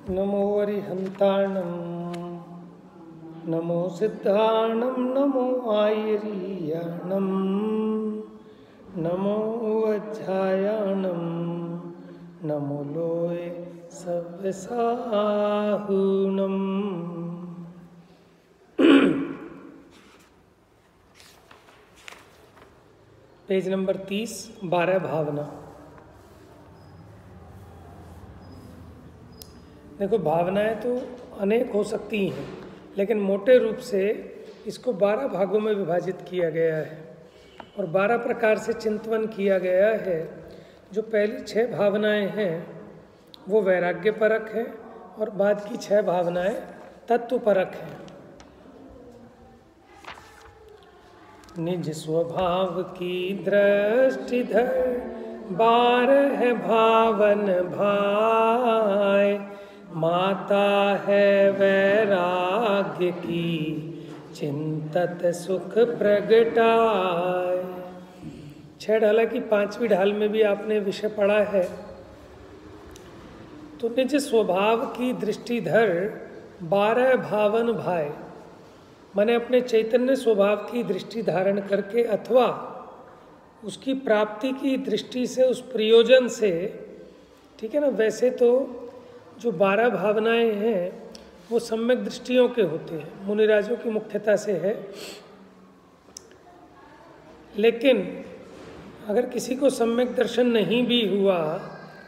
नमो अरिहन्ताणं नमो सिद्धाणं नमो आयर्याणं नमो वज्रायाणं नमो लोय सव्यसाहूणम्। Page number 30, 12 भावना। देखो, भावनाएं तो अनेक हो सकती हैं, लेकिन मोटे रूप से इसको 12 भागों में विभाजित किया गया है और 12 प्रकार से चिंतन किया गया है। जो पहली 6 भावनाएं हैं वो वैराग्य परक हैं और बाद की 6 भावनाएं तत्व परक हैं। निज स्वभाव की दृष्टि धर 12 भावन भाई, माता है वैराग्य की चिंतत सुख प्रगटाय। 6 ढाला की 5वीं ढाल में भी आपने विषय पढ़ा है। तो निज स्वभाव की दृष्टि धर 12 भावन भाई, मैंने अपने चैतन्य स्वभाव की दृष्टि धारण करके अथवा उसकी प्राप्ति की दृष्टि से, उस प्रयोजन से, ठीक है ना। वैसे तो जो 12 भावनाएं हैं वो सम्यक दृष्टियों के होते हैं, मुनिराजों की मुख्यता से है। लेकिन अगर किसी को सम्यक दर्शन नहीं भी हुआ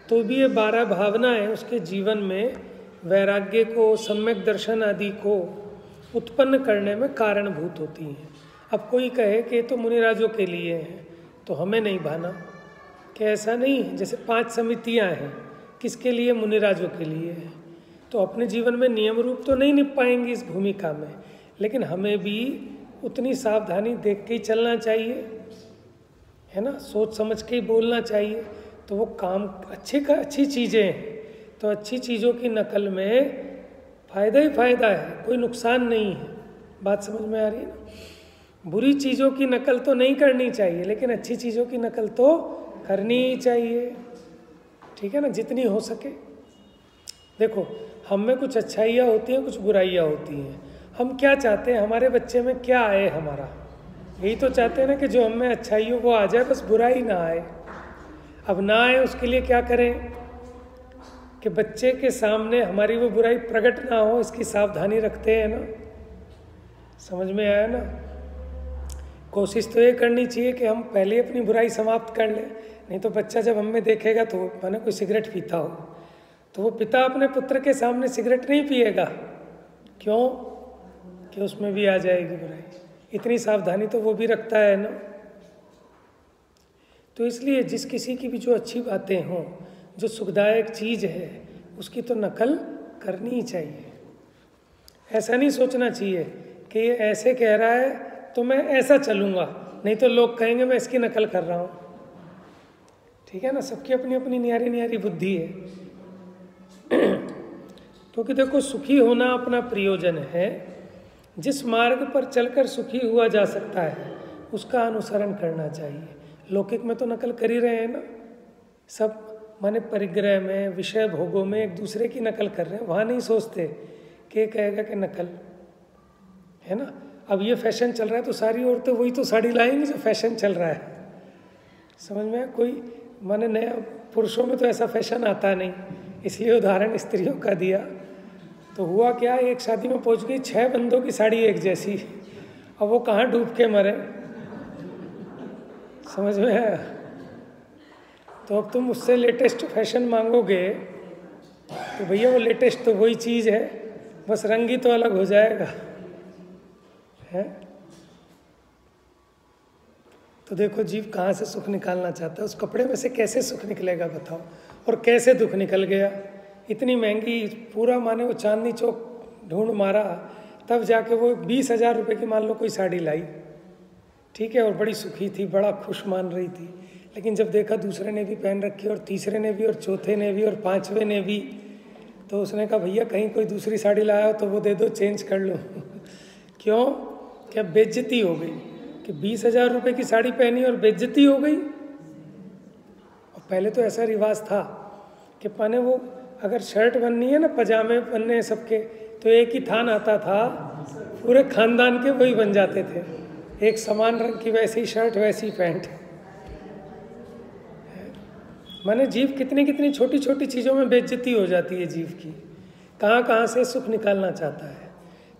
तो भी ये 12 भावनाएं उसके जीवन में वैराग्य को, सम्यक दर्शन आदि को उत्पन्न करने में कारणभूत होती हैं। अब कोई कहे कि तो मुनिराजों के लिए है तो हमें नहीं भाना, कि ऐसा नहीं है। जैसे 5 समितियां हैं, किसके लिए? मुनिराजों के लिए है। तो अपने जीवन में नियम रूप तो नहीं निभ पाएंगे इस भूमिका में, लेकिन हमें भी उतनी सावधानी देख के ही चलना चाहिए, है ना। सोच समझ के ही बोलना चाहिए। तो वो काम अच्छी चीज़ें हैं, तो अच्छी चीज़ों की नकल में फ़ायदा ही फ़ायदा है, कोई नुकसान नहीं है। बात समझ में आ रही है ना। बुरी चीज़ों की नकल तो नहीं करनी चाहिए, लेकिन अच्छी चीज़ों की नकल तो करनी ही चाहिए, ठीक है ना, जितनी हो सके। देखो, हम में कुछ अच्छाइयाँ होती हैं, कुछ बुराइयाँ होती हैं। हम क्या चाहते हैं, हमारे बच्चे में क्या आए? हमारा यही तो चाहते हैं ना कि जो हम में अच्छाई हो वो आ जाए, बस बुराई ना आए। अब ना आए उसके लिए क्या करें कि बच्चे के सामने हमारी वो बुराई प्रकट ना हो, इसकी सावधानी रखते हैं ना। समझ में आया ना। कोशिश तो ये करनी चाहिए कि हम पहले अपनी बुराई समाप्त कर लें, नहीं तो बच्चा जब हमें देखेगा तो माने कोई सिगरेट पीता हो तो वो पिता अपने पुत्र के सामने सिगरेट नहीं पिएगा। क्यों? कि उसमें भी आ जाएगी बुराई। इतनी सावधानी तो वो भी रखता है ना। तो इसलिए जिस किसी की भी जो अच्छी बातें हों, जो सुखदायक चीज़ है, उसकी तो नकल करनी ही चाहिए। ऐसा नहीं सोचना चाहिए कि ये ऐसे कह रहा है तो मैं ऐसा चलूँगा, नहीं तो लोग कहेंगे मैं इसकी नकल कर रहा हूँ, ठीक है ना। सबकी अपनी अपनी न्यारी न्यारी बुद्धि है। क्योंकि देखो, सुखी होना अपना प्रयोजन है। जिस मार्ग पर चलकर सुखी हुआ जा सकता है उसका अनुसरण करना चाहिए। लौकिक में तो नकल कर ही रहे हैं ना सब, माने परिग्रह में, विषय भोगों में एक दूसरे की नकल कर रहे हैं। वहाँ नहीं सोचते कि कहेगा कि नकल है ना। अब ये फैशन चल रहा है तो सारी औरतें वही तो साड़ी लाएंगी जो फैशन चल रहा है। समझ में? कोई माने नया, पुरुषों में तो ऐसा फैशन आता नहीं, इसलिए उदाहरण स्त्रियों का दिया। तो हुआ क्या, एक शादी में पहुंच गई 6 बंदों की साड़ी एक जैसी। अब वो कहाँ डूब के मरे, समझ में है? तो अब तुम उससे लेटेस्ट फैशन मांगोगे तो भैया वो लेटेस्ट तो वही चीज़ है, बस रंग ही तो अलग हो जाएगा, है। तो देखो, जीव कहाँ से सुख निकालना चाहता है, उस कपड़े में से कैसे सुख निकलेगा बताओ। और कैसे दुख निकल गया। इतनी महंगी, पूरा माने वो चांदनी चौक ढूंढ मारा, तब जाके वो 20,000 रुपये की मान लो कोई साड़ी लाई, ठीक है, और बड़ी सुखी थी, बड़ा खुश मान रही थी। लेकिन जब देखा दूसरे ने भी पहन रखी, और तीसरे ने भी, और चौथे ने भी, और 5वें ने भी, तो उसने कहा भैया कहीं कोई दूसरी साड़ी लाया हो तो वो दे दो, चेंज कर लो। क्यों? क्या बेइज्जती हो गई कि 20,000 रुपये की साड़ी पहनी और बेइज्जती हो गई। और पहले तो ऐसा रिवाज था कि माने वो अगर शर्ट बननी है ना, पजामे बनने हैं सबके, तो एक ही थान आता था, पूरे खानदान के वही बन जाते थे, एक समान रंग की वैसी शर्ट वैसी पैंट। माने जीव कितनी कितनी छोटी छोटी चीज़ों में बेइज्जती हो जाती है जीव की, कहाँ कहाँ से सुख निकालना चाहता है।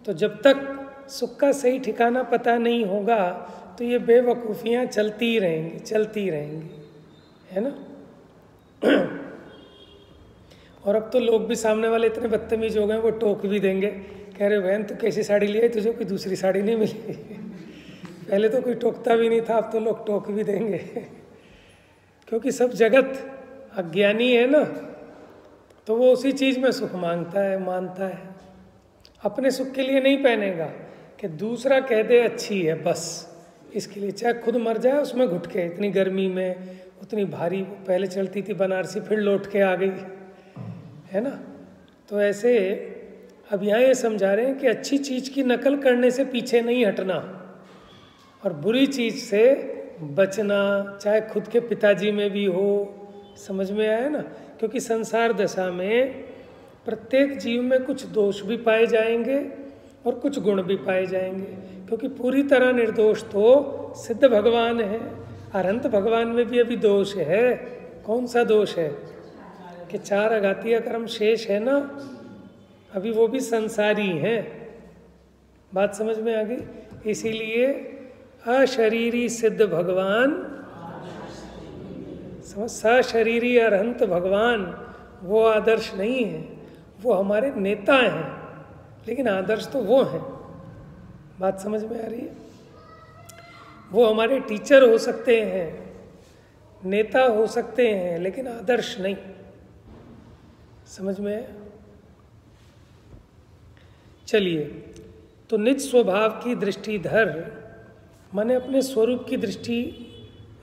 तो जब तक सुख का सही ठिकाना पता नहीं होगा तो ये बेवकूफ़ियाँ चलती ही रहेंगी, चलती रहेंगी, है ना। और अब तो लोग भी सामने वाले इतने बदतमीज हो गए, वो टोक भी देंगे, कह रहे बहन तू कैसी साड़ी ली है, तुझे कोई दूसरी साड़ी नहीं मिली। पहले तो कोई टोकता भी नहीं था, अब तो लोग टोक भी देंगे। क्योंकि सब जगत अज्ञानी है ना, तो वो उसी चीज़ में सुख मांगता है, मानता है। अपने सुख के लिए नहीं पहनेगा कि दूसरा कह दे अच्छी है, बस इसके लिए, चाहे खुद मर जाए उसमें घुट के। इतनी गर्मी में उतनी भारी, पहले चलती थी बनारसी, फिर लौट के आ गई, है ना। तो ऐसे अब यहाँ ये समझा रहे हैं कि अच्छी चीज़ की नकल करने से पीछे नहीं हटना और बुरी चीज़ से बचना, चाहे खुद के पिताजी में भी हो। समझ में आया ना। क्योंकि संसार दशा में प्रत्येक जीव में कुछ दोष भी पाए जाएंगे और कुछ गुण भी पाए जाएंगे, क्योंकि पूरी तरह निर्दोष तो सिद्ध भगवान है। अनंत भगवान में भी अभी दोष है। कौन सा दोष है कि 4 अघातीय कर्म शेष है ना, अभी वो भी संसारी हैं। बात समझ में आ गई। इसीलिए अशरीरी सिद्ध भगवान, सशरीरी अरहंत भगवान, वो आदर्श नहीं है, वो हमारे नेता हैं, लेकिन आदर्श तो वो हैं। बात समझ में आ रही है। वो हमारे टीचर हो सकते हैं, नेता हो सकते हैं, लेकिन आदर्श नहीं। समझ में है। चलिए, तो निज स्वभाव की दृष्टि धर, मैंने अपने स्वरूप की दृष्टि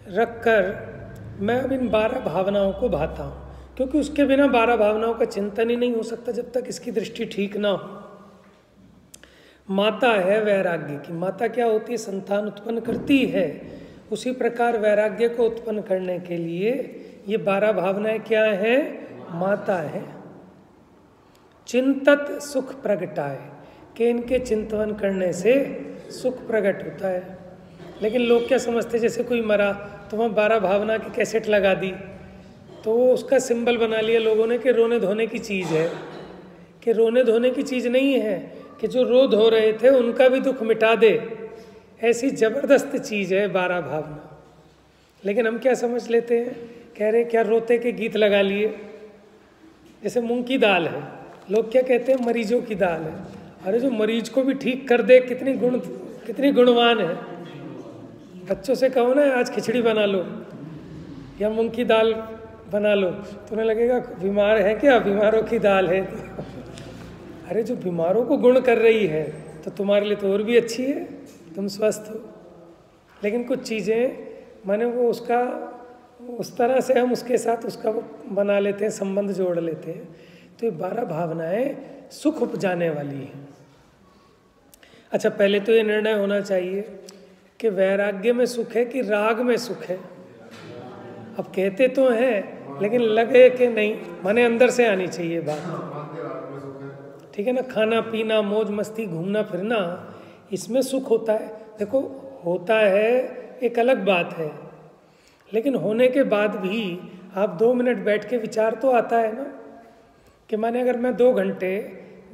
रखकर मैं अब इन 12 भावनाओं को भाता हूँ, क्योंकि उसके बिना 12 भावनाओं का चिंतन ही नहीं हो सकता जब तक इसकी दृष्टि ठीक ना हो। माता है वैराग्य की। माता क्या होती है? संतान उत्पन्न करती है। उसी प्रकार वैराग्य को उत्पन्न करने के लिए ये 12 भावनाएं क्या हैं? माता है। चिंतत सुख प्रगटाए, कि इनके चिंतन करने से सुख प्रकट होता है। लेकिन लोग क्या समझते, जैसे कोई मरा तो वहाँ 12 भावना की कैसेट लगा दी, तो वो उसका सिंबल बना लिया लोगों ने कि रोने धोने की चीज़ है। कि रोने धोने की चीज़ नहीं है, कि जो रो धो रहे थे उनका भी दुख मिटा दे, ऐसी ज़बरदस्त चीज़ है 12 भावना। लेकिन हम क्या समझ लेते हैं, कह रहे क्या रोते के गीत लगा लिए। जैसे मूंग की दाल है, लोग क्या कहते हैं? मरीजों की दाल है। अरे जो मरीज को भी ठीक कर दे, कितनी गुणवान है। बच्चों से कहो ना आज खिचड़ी बना लो या मूंग की दाल बना लो, तो उन्हें लगेगा बीमार है क्या, बीमारों की दाल है। अरे जो बीमारों को गुण कर रही है तो तुम्हारे लिए तो और भी अच्छी है, तुम स्वस्थ हो। लेकिन कुछ चीज़ें माने वो उसका उस तरह से हम उसके साथ उसका बना लेते हैं, संबंध जोड़ लेते हैं। तो ये 12 भावनाएं सुख उपजाने वाली हैं। अच्छा, पहले तो ये निर्णय होना चाहिए कि वैराग्य में सुख है कि राग में सुख है। अब कहते तो हैं लेकिन लगे कि नहीं, माने अंदर से आनी चाहिए बात। ठीक है ना। खाना पीना, मौज मस्ती, घूमना फिरना, इसमें सुख होता है। देखो, होता है एक अलग बात है, लेकिन होने के बाद भी आप 2 मिनट बैठ के विचार तो आता है ना कि माने अगर मैं 2 घंटे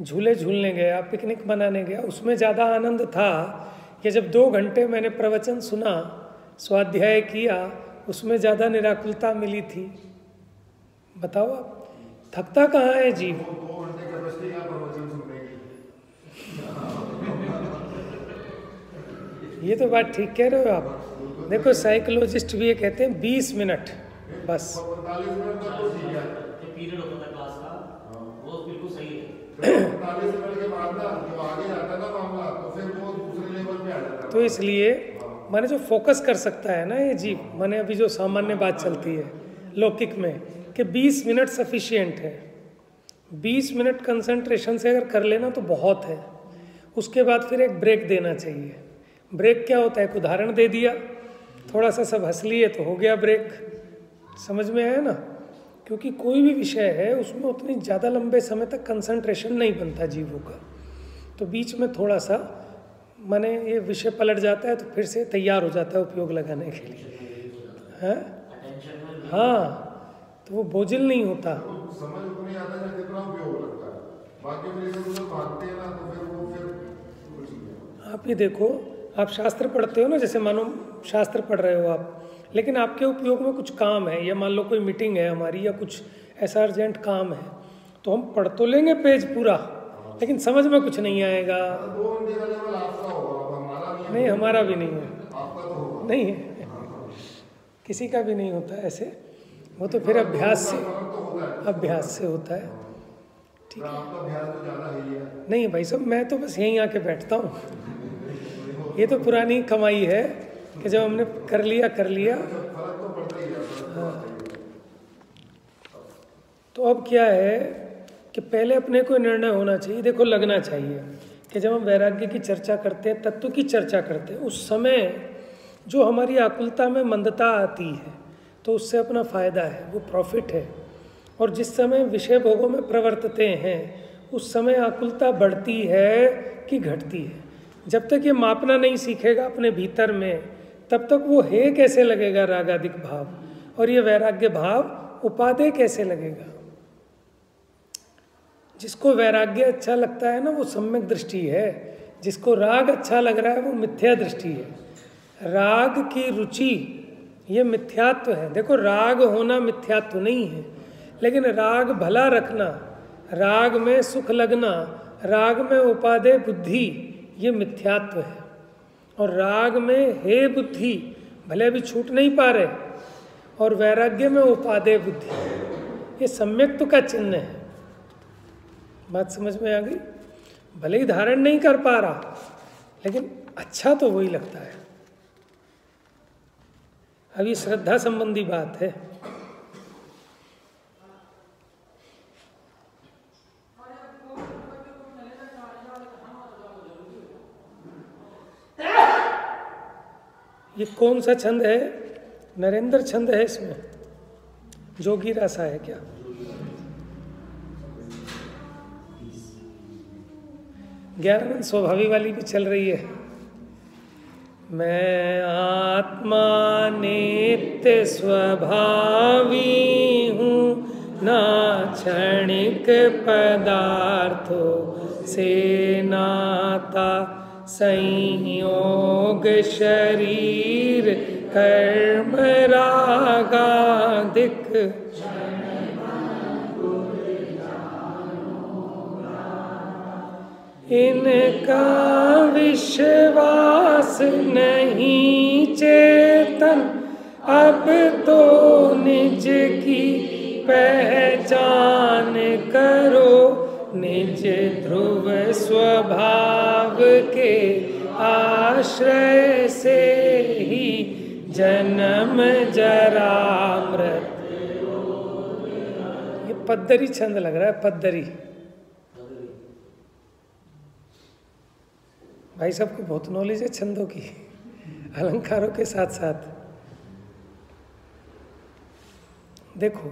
झूले झूलने गया, पिकनिक मनाने गया, उसमें ज़्यादा आनंद था कि जब 2 घंटे मैंने प्रवचन सुना, स्वाध्याय किया, उसमें ज़्यादा निराकुलता मिली थी। बताओ आप, थकता कहाँ है जीव? ये तो बात ठीक कह रहे हो आप। देखो, साइकोलॉजिस्ट भी ये कहते हैं 20 मिनट बस। तो इसलिए माने जो फोकस कर सकता है ना ये जीव, माने अभी जो सामान्य बात चलती है लौकिक में कि 20 मिनट सफिशिएंट है। 20 मिनट कंसंट्रेशन से अगर कर लेना तो बहुत है। उसके बाद फिर एक ब्रेक देना चाहिए। ब्रेक क्या होता है? एक उदाहरण दे दिया, थोड़ा सा सब हंस लिए तो हो गया ब्रेक। समझ में आया ना क्योंकि कोई भी विषय है उसमें उतनी ज़्यादा लंबे समय तक कंसंट्रेशन नहीं बनता जीवों का, तो बीच में थोड़ा सा माने ये विषय पलट जाता है तो फिर से तैयार हो जाता है उपयोग लगाने के लिए। हाँ हाँ, तो वो बोझिल नहीं होता। समझ उतनी आता है जितना उपयोग लगता है, बाकी फिर इधर उधर भागते हैं ना तो फिर वो कुछ नहीं। आप ही देखो, आप शास्त्र पढ़ते हो ना, जैसे मानो शास्त्र पढ़ रहे हो आप, लेकिन आपके उपयोग में कुछ काम है, या मान लो कोई मीटिंग है हमारी या कुछ ऐसा अर्जेंट काम है, तो हम पढ़ तो लेंगे पेज पूरा, लेकिन समझ में कुछ नहीं आएगा। 2 घंटे का लेवल आपका होगा, हमारा नहीं, हमारा भी नहीं है, आपका तो होगा नहीं है, किसी का भी नहीं होता ऐसे, वो तो फिर अभ्यास से होता है। ठीक है, आपका अभ्यास तो ज़्यादा ही है। नहीं भाई साहब, मैं तो बस यहीं आके बैठता हूँ। ये तो पुरानी कमाई है कि जब हमने कर लिया फर्क तो पड़ता ही है। हाँ। तो अब क्या है कि पहले अपने को निर्णय होना चाहिए, देखो लगना चाहिए कि जब हम वैराग्य की चर्चा करते हैं, तत्व की चर्चा करते हैं, उस समय जो हमारी आकुलता में मंदता आती है तो उससे अपना फ़ायदा है, वो प्रॉफिट है। और जिस समय विषय भोगों में प्रवर्तते हैं उस समय आकुलता बढ़ती है कि घटती है। जब तक ये मापना नहीं सीखेगा अपने भीतर में, तब तक वो है कैसे लगेगा रागादिक भाव, और ये वैराग्य भाव उपादेय कैसे लगेगा। जिसको वैराग्य अच्छा लगता है ना वो सम्यक दृष्टि है, जिसको राग अच्छा लग रहा है वो मिथ्या दृष्टि है। राग की रुचि ये मिथ्यात्व है। देखो, राग होना मिथ्यात्व नहीं है, लेकिन राग भला रखना, राग में सुख लगना, राग में उपादेय बुद्धि, ये मिथ्यात्व है। और राग में हे बुद्धि भले भी छूट नहीं पा रहे, और वैराग्य में उपादेय बुद्धि, ये सम्यक्त्व का चिन्ह है। बात समझ में आ गई? भले ही धारण नहीं कर पा रहा, लेकिन अच्छा तो वही लगता है। अभी श्रद्धा संबंधी बात है। ये कौन सा छंद है? नरेंद्र छंद है, इसमें जोगी रासा है क्या? ज्ञानानंद स्वभावी वाली भी चल रही है। मैं आत्मा नित्य स्वभावी हूँ, ना क्षणिक पदार्थों से नाता, संयोग शरीर कर्म रागादिक, इनका विश्वास नहीं चेतन, अब तो निज की पहचान करो, निज ध्रुव स्वभाव के आश्रय से ही जन्म जरा मृत। ये पद्दरी छंद लग रहा है, पद्दरी। भाई साहब को बहुत नॉलेज है छंदों की, अलंकारों के साथ साथ। देखो,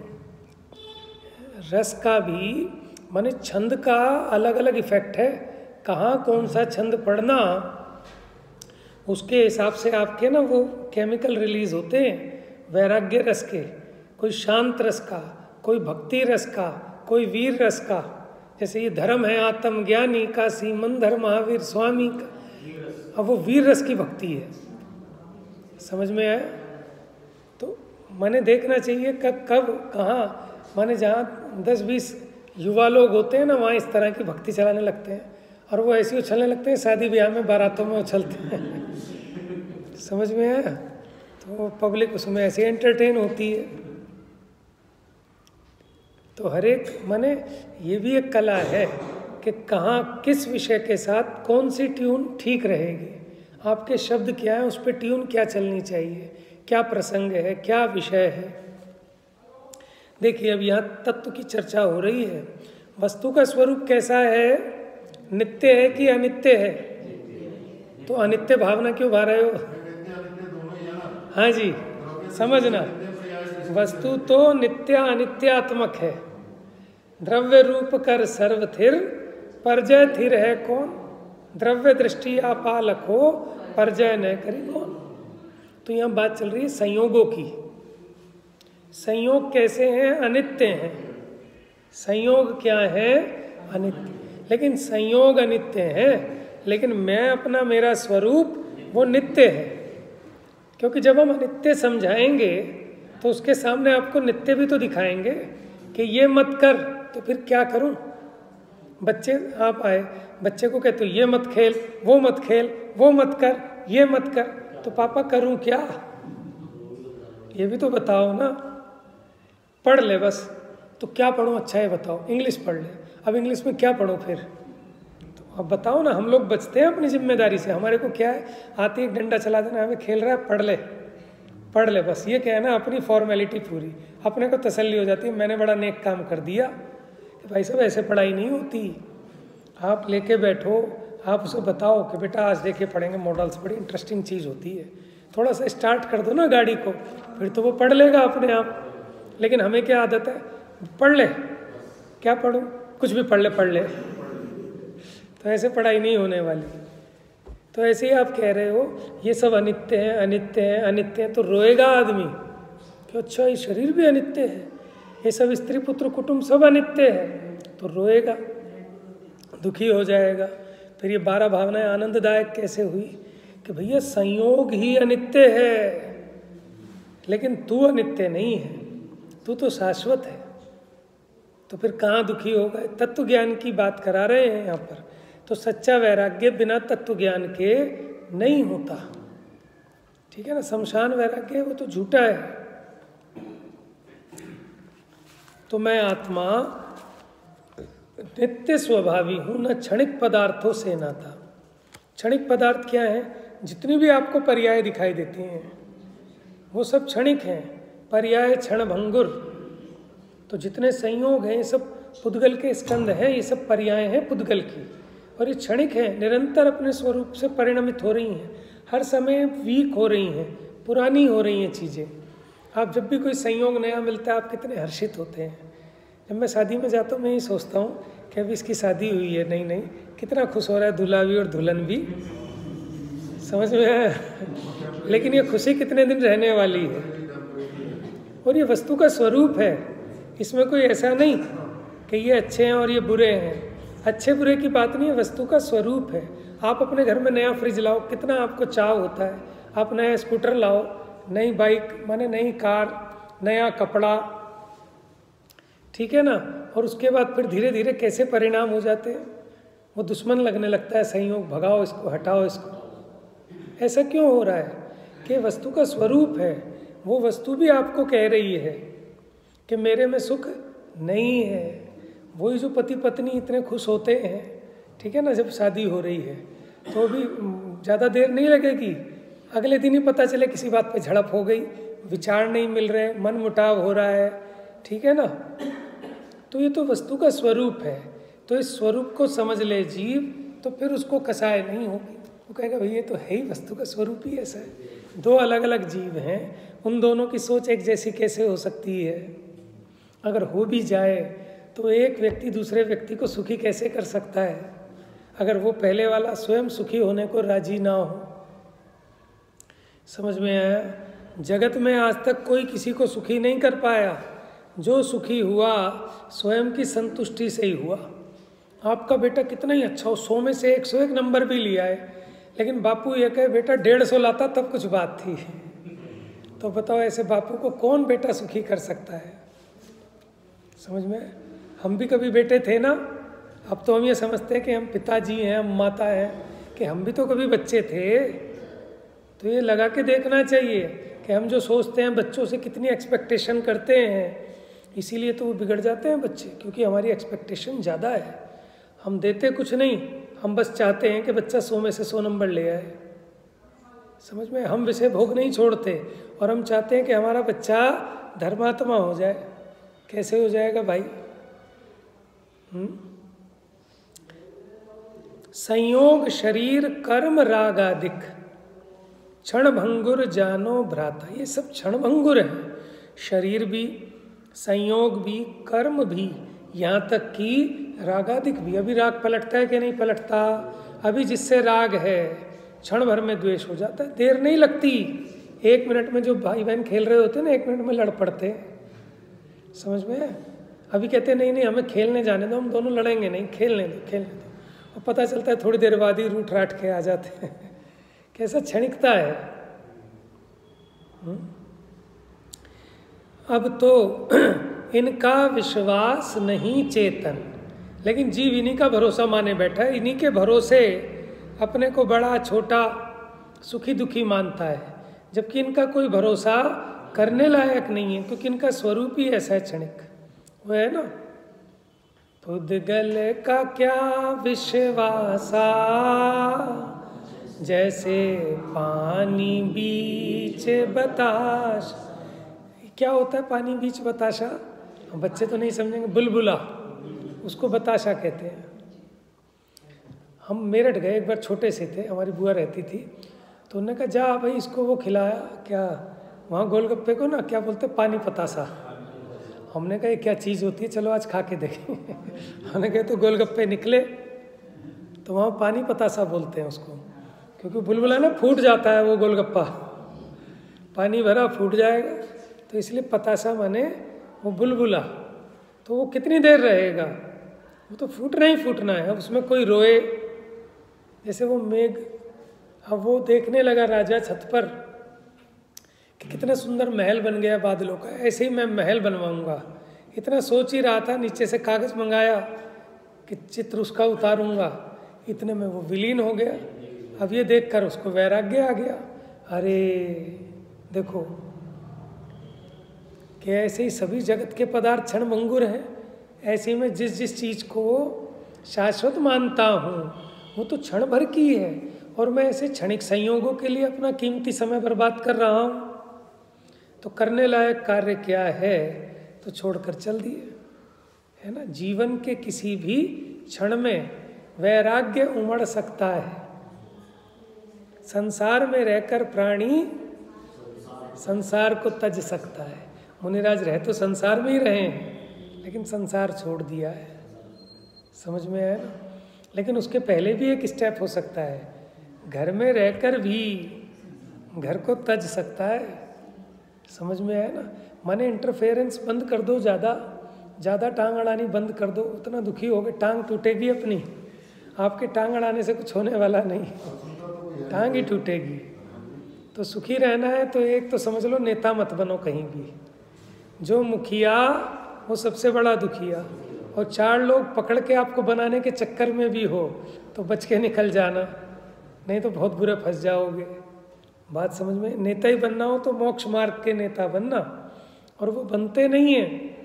रस का भी माने छंद का अलग अलग इफेक्ट है। कहाँ कौन सा छंद पढ़ना, उसके हिसाब से आपके ना वो केमिकल रिलीज होते हैं वैराग्य रस के। कोई शांत रस का, कोई भक्ति रस का, कोई वीर रस का। जैसे ये धर्म है आत्मज्ञानी का, सीमंधर महावीर स्वामी का, अब वो वीर रस की भक्ति है। समझ में आया? तो मैंने देखना चाहिए कब कब कहाँ, माने जहाँ 10-20 युवा लोग होते हैं ना, वहाँ इस तरह की भक्ति चलाने लगते हैं, और वो ऐसे उछलने लगते हैं, शादी ब्याह में बारातों में उछलते हैं। समझ में आया? तो पब्लिक उसमें ऐसे एंटरटेन होती है। तो हर एक माने ये भी एक कला है कि कहाँ किस विषय के साथ कौन सी ट्यून ठीक रहेगी। आपके शब्द क्या है, उस पर ट्यून क्या चलनी चाहिए, क्या प्रसंग है, क्या विषय है। देखिए, अब यहाँ तत्व की चर्चा हो रही है। वस्तु का स्वरूप कैसा है? नित्य है कि अनित्य है? तो अनित्य भावना क्यों भा रहे हो? हाँ जी, समझना। वस्तु तो नित्य अनित्यात्मक है। द्रव्य रूप कर सर्व थिर, परजय थिर है कौन। द्रव्य दृष्टि आपालक हो, परजय न करे कौन। तो यहाँ बात चल रही है संयोगों की। संयोग कैसे हैं? अनित्य हैं। संयोग क्या है? अनित्य। लेकिन संयोग अनित्य है, लेकिन मैं अपना मेरा स्वरूप वो नित्य है। क्योंकि जब हम अनित्य समझाएंगे तो उसके सामने आपको नित्य भी तो दिखाएंगे कि ये मत कर, तो फिर क्या करूं? बच्चे आप आए, बच्चे को कहते हो ये मत खेल, वो मत खेल, वो मत कर, ये मत कर, तो पापा करूं क्या? ये भी तो बताओ ना। पढ़ ले बस, तो क्या पढ़ूं? अच्छा है बताओ, इंग्लिश पढ़ ले। अब इंग्लिश में क्या पढ़ूं फिर? तो अब बताओ ना। हम लोग बचते हैं अपनी जिम्मेदारी से। हमारे को क्या है, आती एक डंडा चला देना, हमें खेल रहा है, पढ़ ले, पढ़ ले बस। ये क्या है ना, अपनी फॉर्मेलिटी पूरी, अपने को तसल्ली हो जाती है, मैंने बड़ा नेक काम कर दिया। कि भाई साहब ऐसे पढ़ाई नहीं होती। आप लेके बैठो, आप उसे बताओ कि बेटा आज देखे पढ़ेंगे मॉडल्स, बड़ी इंटरेस्टिंग चीज़ होती है। थोड़ा सा स्टार्ट कर दो ना गाड़ी को, फिर तो वो पढ़ लेगा अपने आप। लेकिन हमें क्या आदत है, पढ़ ले, क्या पढ़ूं, कुछ भी पढ़ ले, पढ़ ले। तो ऐसे पढ़ाई नहीं होने वाली। तो ऐसे ही आप कह रहे हो ये सब अनित्य है, अनित्य है, अनित्य है, तो रोएगा आदमी कि अच्छा ये शरीर भी अनित्य है, ये सब स्त्री पुत्र कुटुंब सब अनित्य है, तो रोएगा, दुखी हो जाएगा। फिर ये 12 भावनाएं आनंददायक कैसे हुई कि भैया संयोग ही अनित्य है, लेकिन तू अनित्य नहीं है, तू तो शाश्वत है। तो फिर कहाँ दुखी होगा? तत्व ज्ञान की बात करा रहे हैं यहाँ पर। तो सच्चा वैराग्य बिना तत्व ज्ञान के नहीं होता, ठीक है ना। शमशान वैराग्य वो तो झूठा है। तो मैं आत्मा नित्य स्वभावी हूँ, न क्षणिक पदार्थों से नाता। क्षणिक पदार्थ क्या है? जितनी भी आपको पर्याय दिखाई देती हैं वो सब क्षणिक हैं। पर्याय क्षण भंगुर। तो जितने संयोग हैं ये सब पुद्गल के स्कंद हैं, ये सब पर्याय हैं पुद्गल की, और ये क्षणिक है, निरंतर अपने स्वरूप से परिणमित हो रही हैं, हर समय वीक हो रही हैं, पुरानी हो रही हैं चीज़ें। आप जब भी कोई संयोग नया मिलता है आप कितने हर्षित होते हैं। जब मैं शादी में जाता हूँ मैं ये सोचता हूँ कि अभी इसकी शादी हुई है, नहीं नहीं, कितना खुश हो रहा है दूल्हा भी और दुल्हन भी, समझ में आया। लेकिन ये खुशी कितने दिन रहने वाली है, और ये वस्तु का स्वरूप है। इसमें कोई ऐसा नहीं कि ये अच्छे हैं और ये बुरे हैं। अच्छे बुरे की बात नहीं है, वस्तु का स्वरूप है। आप अपने घर में नया फ्रिज लाओ, कितना आपको चाव होता है। आप नया स्कूटर लाओ, नई बाइक, माने नई कार, नया कपड़ा, ठीक है ना। और उसके बाद फिर धीरे धीरे कैसे परिणाम हो जाते हैं, वो दुश्मन लगने लगता है संयोग, भगाओ इसको, हटाओ इसको। ऐसा क्यों हो रहा है कि वस्तु का स्वरूप है। वो वस्तु भी आपको कह रही है कि मेरे में सुख नहीं है। वही जो पति पत्नी इतने खुश होते हैं, ठीक है ना, जब शादी हो रही है तो भी ज़्यादा देर नहीं लगेगी, अगले दिन ही पता चले किसी बात पे झड़प हो गई, विचार नहीं मिल रहे, मन मुटाव हो रहा है, ठीक है ना। तो ये तो वस्तु का स्वरूप है। तो इस स्वरूप को समझ ले जीव, तो फिर उसको कसाय नहीं होगी। वो कहेगा भाई ये तो है ही, वस्तु का स्वरूप ही ऐसा है। दो अलग अलग जीव हैं, उन दोनों की सोच एक जैसी कैसे हो सकती है? अगर हो भी जाए तो एक व्यक्ति दूसरे व्यक्ति को सुखी कैसे कर सकता है, अगर वो पहले वाला स्वयं सुखी होने को राजी ना हो? समझ में आया? जगत में आज तक कोई किसी को सुखी नहीं कर पाया। जो सुखी हुआ स्वयं की संतुष्टि से ही हुआ। आपका बेटा कितना ही अच्छा हो, 100 में से 101 नंबर भी लिया है, लेकिन बापू ये कहे बेटा 150 लाता तब कुछ बात थी। तो बताओ ऐसे बापू को कौन बेटा सुखी कर सकता है? समझ में? हम भी कभी बेटे थे ना। अब तो हम ये समझते हैं कि हम पिताजी हैं, हम माता हैं, कि हम भी तो कभी बच्चे थे। तो ये लगा के देखना चाहिए कि हम जो सोचते हैं बच्चों से कितनी एक्सपेक्टेशन करते हैं, इसीलिए तो वो बिगड़ जाते हैं बच्चे, क्योंकि हमारी एक्सपेक्टेशन ज़्यादा है। हम देते कुछ नहीं, हम बस चाहते हैं कि बच्चा 100 में से 100 नंबर ले आए। समझ में? हम विषय भोग नहीं छोड़ते, और हम चाहते हैं कि हमारा बच्चा धर्मात्मा हो जाए। कैसे हो जाएगा भाई? संयोग शरीर कर्म रागादिक क्षण भंगुर जानो भ्राता, ये सब क्षण भंगुर है। शरीर भी, संयोग भी, कर्म भी, यहाँ तक कि रागादिक भी। अभी राग पलटता है कि नहीं पलटता? अभी जिससे राग है क्षण भर में द्वेष हो जाता है, देर नहीं लगती। 1 मिनट में जो भाई बहन खेल रहे होते हैं ना, 1 मिनट में लड़ पड़ते हैं। समझ में? अभी कहते हैं नहीं नहीं हमें खेलने जाने दो, हम दोनों लड़ेंगे नहीं, खेलने दो। और पता चलता है थोड़ी देर बाद ही रूठ राठ के आ जाते हैं। कैसा क्षणिकता है। अब तो इनका विश्वास नहीं चेतन, लेकिन जीव इन्हीं का भरोसा माने बैठा है, इन्हीं के भरोसे अपने को बड़ा छोटा सुखी दुखी मानता है, जबकि इनका कोई भरोसा करने लायक नहीं है, क्योंकि इनका स्वरूप ही ऐसा है क्षणिक। वो है ना, पुद्गल का क्या विश्वासा, जैसे पानी बीच बताश। क्या होता है पानी बीच बताशा? बच्चे तो नहीं समझेंगे। बुलबुला, उसको बताशा कहते हैं। हम मेरठ गए एक बार, छोटे से थे, हमारी बुआ रहती थी, तो उन्होंने कहा जा भाई इसको वो खिलाया, क्या वहाँ गोलगप्पे को ना क्या बोलते, पानी पतासा। हमने कहा ये क्या चीज़ होती है, चलो आज खा के देखें। हमने कहा तो गोलगप्पे निकले, तो वहाँ पानी पतासा बोलते हैं उसको, क्योंकि बुलबुला ना फूट जाता है वो गोलगप्पा, पानी भरा फूट जाएगा, तो इसलिए पतासा माने वो बुलबुला। तो वो कितनी देर रहेगा, वो तो फूटना ही फूटना है। अब उसमें कोई रोए, जैसे वो मेघ, अब वो देखने लगा राजा छत पर कि कितना सुंदर महल बन गया बादलों का, ऐसे ही मैं महल बनवाऊंगा। इतना सोच ही रहा था, नीचे से कागज मंगाया कि चित्र उसका उतारूंगा, इतने में वो विलीन हो गया। अब ये देखकर उसको वैराग्य आ गया, अरे देखो कि ऐसे ही सभी जगत के पदार्थ क्षणभंगुर हैं, ऐसे में जिस चीज़ को शाश्वत मानता हूँ वो तो क्षण भर की है, और मैं ऐसे क्षणिक संयोगों के लिए अपना कीमती समय बर्बाद कर रहा हूँ। तो करने लायक कार्य क्या है, तो छोड़कर चल दिए, है ना। जीवन के किसी भी क्षण में वैराग्य उमड़ सकता है। संसार में रहकर प्राणी संसार को तज सकता है। मुनिराज रहे तो संसार में ही रहे हैं, लेकिन संसार छोड़ दिया है। समझ में आया ना। लेकिन उसके पहले भी एक स्टेप हो सकता है, घर में रहकर भी घर को तज सकता है। समझ में आया ना। माने इंटरफेरेंस बंद कर दो, ज़्यादा टांग अड़ानी बंद कर दो, उतना दुखी होगे, टांग टूटेगी अपनी। आपके टांग अड़ाने से कुछ होने वाला नहीं, टांग ही टूटेगी। तो सुखी रहना है तो एक तो समझ लो, नेता मत बनो कहीं भी। जो मुखिया वो सबसे बड़ा दुखिया, और 4 लोग पकड़ के आपको बनाने के चक्कर में भी हो तो बच के निकल जाना, नहीं तो बहुत बुरे फंस जाओगे। बात समझ में। नेता ही बनना हो तो मोक्ष मार्ग के नेता बनना, और वो बनते नहीं हैं।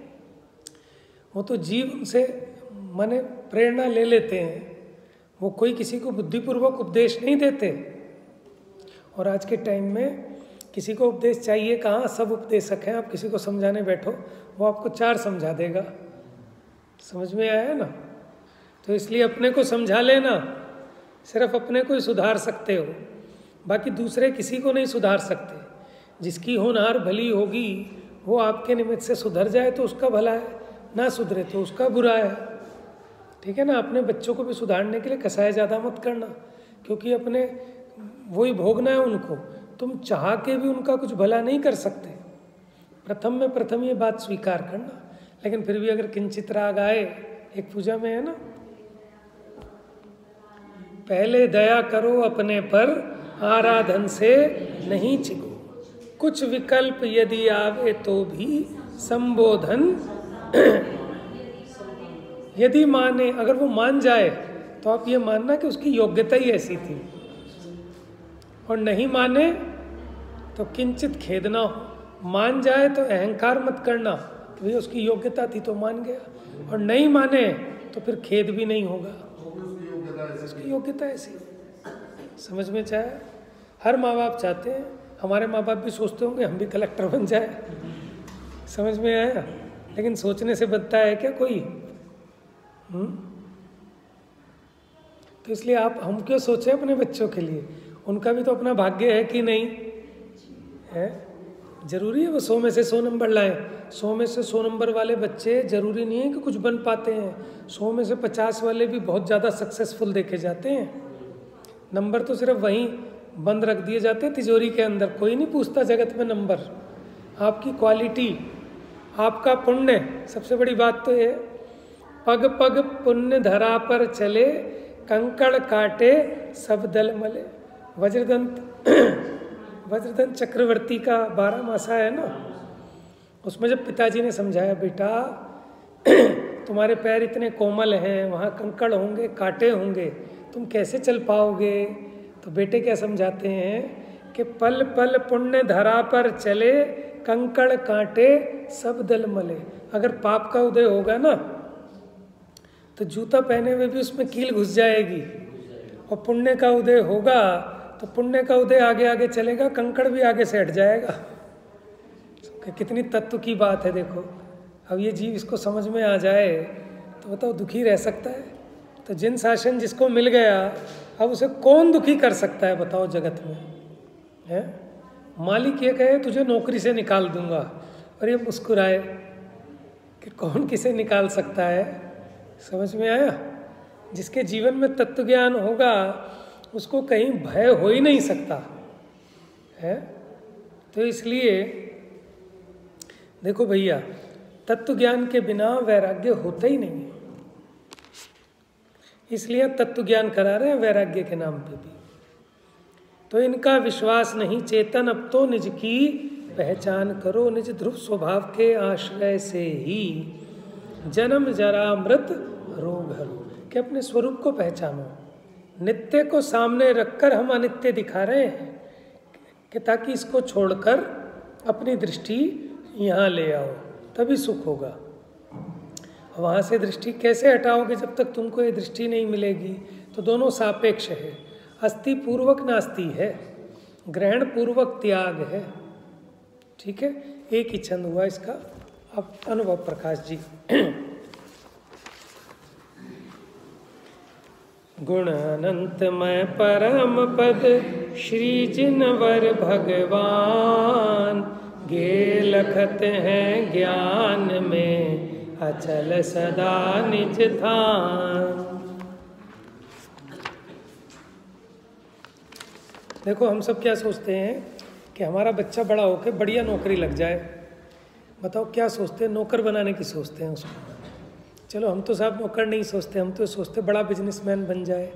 वो तो जीव उनसे माने प्रेरणा ले लेते हैं, वो कोई किसी को बुद्धिपूर्वक उपदेश नहीं देते। और आज के टाइम में किसी को उपदेश चाहिए कहाँ, सब उपदेशक हैं। आप किसी को समझाने बैठो वो आपको 4 समझा देगा। समझ में आया ना। तो इसलिए अपने को समझा लेना, सिर्फ अपने को ही सुधार सकते हो, बाकी दूसरे किसी को नहीं सुधार सकते। जिसकी होनहार भली होगी वो आपके निमित्त से सुधर जाए तो उसका भला है, ना सुधरे तो उसका बुरा है। ठीक है ना। अपने बच्चों को भी सुधारने के लिए कसाया ज़्यादा मत करना, क्योंकि अपने वही भोगना है उनको। तुम चाह के भी उनका कुछ भला नहीं कर सकते। प्रथम ये बात स्वीकार करना। लेकिन फिर भी अगर किंचित राग आए, एक पूजा में है ना, पहले दया करो अपने पर, आराधन से नहीं चिको। कुछ विकल्प यदि आवे तो भी संबोधन यदि माने, अगर वो मान जाए तो आप ये मानना कि उसकी योग्यता ही ऐसी थी, और नहीं माने तो किंचित खेद ना हो। मान जाए तो अहंकार मत करना कि भाई उसकी योग्यता थी तो मान गया, और नहीं माने तो फिर खेद भी नहीं होगा, उसकी योग्यता ऐसी। समझ में चाहे हर माँ बाप चाहते हैं, हमारे माँ बाप भी सोचते होंगे हम भी कलेक्टर बन जाए। समझ में आया। लेकिन सोचने से बनता है क्या कोई? तो इसलिए आप हम क्यों सोचें अपने बच्चों के लिए, उनका भी तो अपना भाग्य है कि नहीं है। जरूरी है वो 100 में से 100 नंबर लाएं? 100 में से 100 नंबर वाले बच्चे जरूरी नहीं है कि कुछ बन पाते हैं। 100 में से 50 वाले भी बहुत ज़्यादा सक्सेसफुल देखे जाते हैं। नंबर तो सिर्फ वहीं बंद रख दिए जाते हैं तिजोरी के अंदर। कोई नहीं पूछता जगत में नंबर। आपकी क्वालिटी, आपका पुण्य, सबसे बड़ी बात तो ये, पग पग पुण्य धरा पर चले, कंकड़ काटे सब दल मले। वज्रदंत चक्रवर्ती का 12 मासा है ना, उसमें जब पिताजी ने समझाया, बेटा तुम्हारे पैर इतने कोमल हैं, वहाँ कंकड़ होंगे, कांटे होंगे, तुम कैसे चल पाओगे? तो बेटे क्या समझाते हैं कि पल पल पुण्य धरा पर चले, कंकड़ कांटे सब दल मले। अगर पाप का उदय होगा ना तो जूता पहने हुए भी उसमें कील घुस जाएगी, और पुण्य का उदय होगा तो पुण्य का उदय आगे आगे चलेगा, कंकड़ भी आगे से हट जाएगा। कितनी तत्व की बात है देखो। अब ये जीव इसको समझ में आ जाए तो बताओ दुखी रह सकता है? तो जिन शासन जिसको मिल गया, अब उसे कौन दुखी कर सकता है बताओ जगत में? है मालिक ये कहे तुझे नौकरी से निकाल दूंगा, और ये मुस्कुराए कि कौन किसे निकाल सकता है? समझ में आया? जिसके जीवन में तत्व ज्ञान होगा उसको कहीं भय हो ही नहीं सकता है। तो इसलिए देखो भैया, तत्व ज्ञान के बिना वैराग्य होता ही नहीं है। इसलिए तत्व ज्ञान करा रहे हैं वैराग्य के नाम पे भी। तो इनका विश्वास नहीं चेतन, अब तो निज की पहचान करो, निज ध्रुव स्वभाव के आश्रय से ही जन्म जरा मृत रोग हरो। कि अपने स्वरूप को पहचानो। नित्य को सामने रखकर हम अनित्य दिखा रहे हैं कि ताकि इसको छोड़कर अपनी दृष्टि यहाँ ले आओ, तभी सुख होगा। वहाँ से दृष्टि कैसे हटाओगे जब तक तुमको ये दृष्टि नहीं मिलेगी? तो दोनों सापेक्ष है। अस्थि पूर्वक नास्ति है, ग्रहण पूर्वक त्याग है। ठीक है, एक ही छंद हुआ इसका। अब अनुभव प्रकाश जी। गुण अनंतमय परम पद श्री जिनवर भगवान, गे लखत हैं ज्ञान में अचल सदा निज थान। देखो हम सब क्या सोचते हैं कि हमारा बच्चा बड़ा होकर बढ़िया नौकरी लग जाए। बताओ क्या सोचते हैं? नौकर बनाने की सोचते हैं उसको। चलो हम तो साहब नौकर नहीं सोचते, हम तो सोचते बड़ा बिजनेसमैन बन जाए।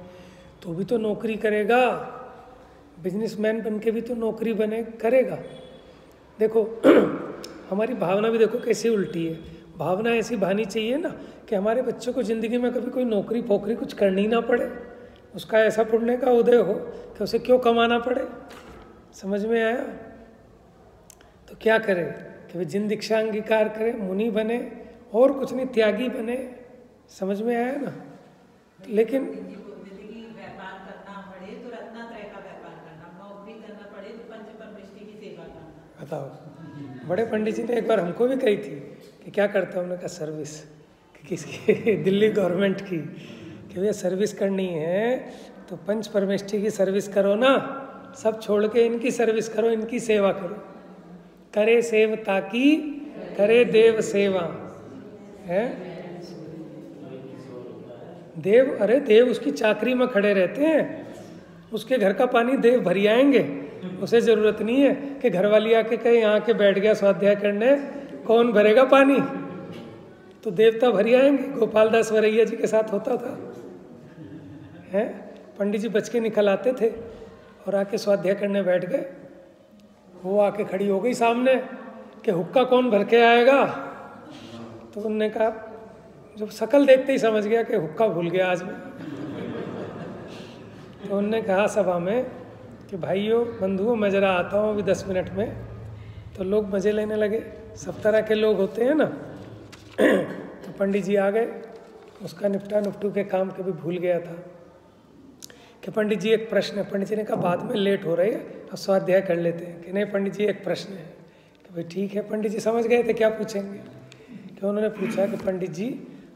तो भी तो नौकरी करेगा, बिजनेसमैन बन के भी तो नौकरी बने करेगा। देखो हमारी भावना भी देखो कैसी उल्टी है। भावना ऐसी भानी चाहिए ना कि हमारे बच्चों को ज़िंदगी में कभी कोई नौकरी फोकरी कुछ करनी ना पड़े, उसका ऐसा पुण्य का उदय हो कि उसे क्यों कमाना पड़े। समझ में आया? तो क्या करे कि वे जिन दीक्षा अंगीकार करे, मुनि बने, और कुछ नहीं, त्यागी बने। समझ में आया ना? लेकिन व्यापार करना पड़े तो रत्नात्रय का व्यापार करना, नौकरी करना पड़े तो पंच परमेष्टि की सेवा करना। बताओ, बड़े पंडित जी ने एक बार हमको भी कही थी कि क्या करता हूँ। उन्होंने कहा सर्विस, कि किसकी? दिल्ली गवर्नमेंट की। कि भैया सर्विस करनी है तो पंच परमेष्टि की सर्विस करो ना, सब छोड़ के इनकी सर्विस करो, इनकी सेवा करो। करे सेव ताकि करे देव सेवा है। देव, अरे देव उसकी चाकरी में खड़े रहते हैं, उसके घर का पानी देव भरी आएंगे। उसे जरूरत नहीं है कि घरवाली आके कहे यहाँ के बैठ गया स्वाध्याय करने, कौन भरेगा पानी? तो देवता भरी आएंगे। गोपाल दास वरैया जी के साथ होता था है। पंडित जी बच के निकल आते थे और आके स्वाध्याय करने बैठ गए। वो आके खड़ी हो गई सामने कि हुक्का कौन भर के आएगा? तो उन्होंने कहा, जब शक्ल देखते ही समझ गया कि हुक्का भूल गया आज में। तो उन्होंने कहा सभा में कि भाइयों बंधुओं मैं जरा आता हूँ अभी 10 मिनट में। तो लोग मज़े लेने लगे, सब तरह के लोग होते हैं ना। तो पंडित जी आ गए, उसका निपटा नुपटू के काम कभी भूल गया था कि पंडित जी एक प्रश्न है। पंडित जी ने कहा बाद में लेट हो रही है, अब स्वाध्याय कर लेते हैं। कि नहीं पंडित जी एक प्रश्न है। कि भाई ठीक है। पंडित जी समझ गए थे क्या पूछेंगे। कि उन्होंने पूछा कि पंडित जी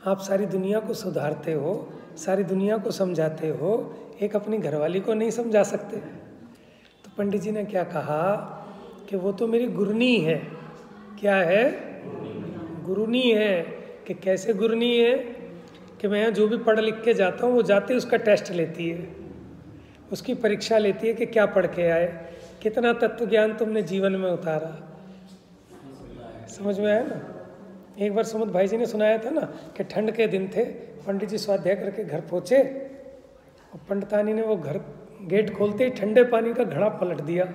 आप सारी दुनिया को सुधारते हो, सारी दुनिया को समझाते हो, एक अपनी घरवाली को नहीं समझा सकते? तो पंडित जी ने क्या कहा कि वो तो मेरी गुरनी है। क्या है? गुरनी है। कि कैसे गुरनी है? कि मैं यहाँ जो भी पढ़ लिख के जाता हूँ वो जाते ही उसका टेस्ट लेती है, उसकी परीक्षा लेती है कि क्या पढ़ के आए, कितना तत्व ज्ञान तुमने जीवन में उतारा। समझ में आया ना? एक बार सुमत भाई जी ने सुनाया था ना कि ठंड के दिन थे, पंडित जी स्वाध्याय करके घर पहुँचे और पंडितानी ने वो घर गेट खोलते ही ठंडे पानी का घड़ा पलट दिया।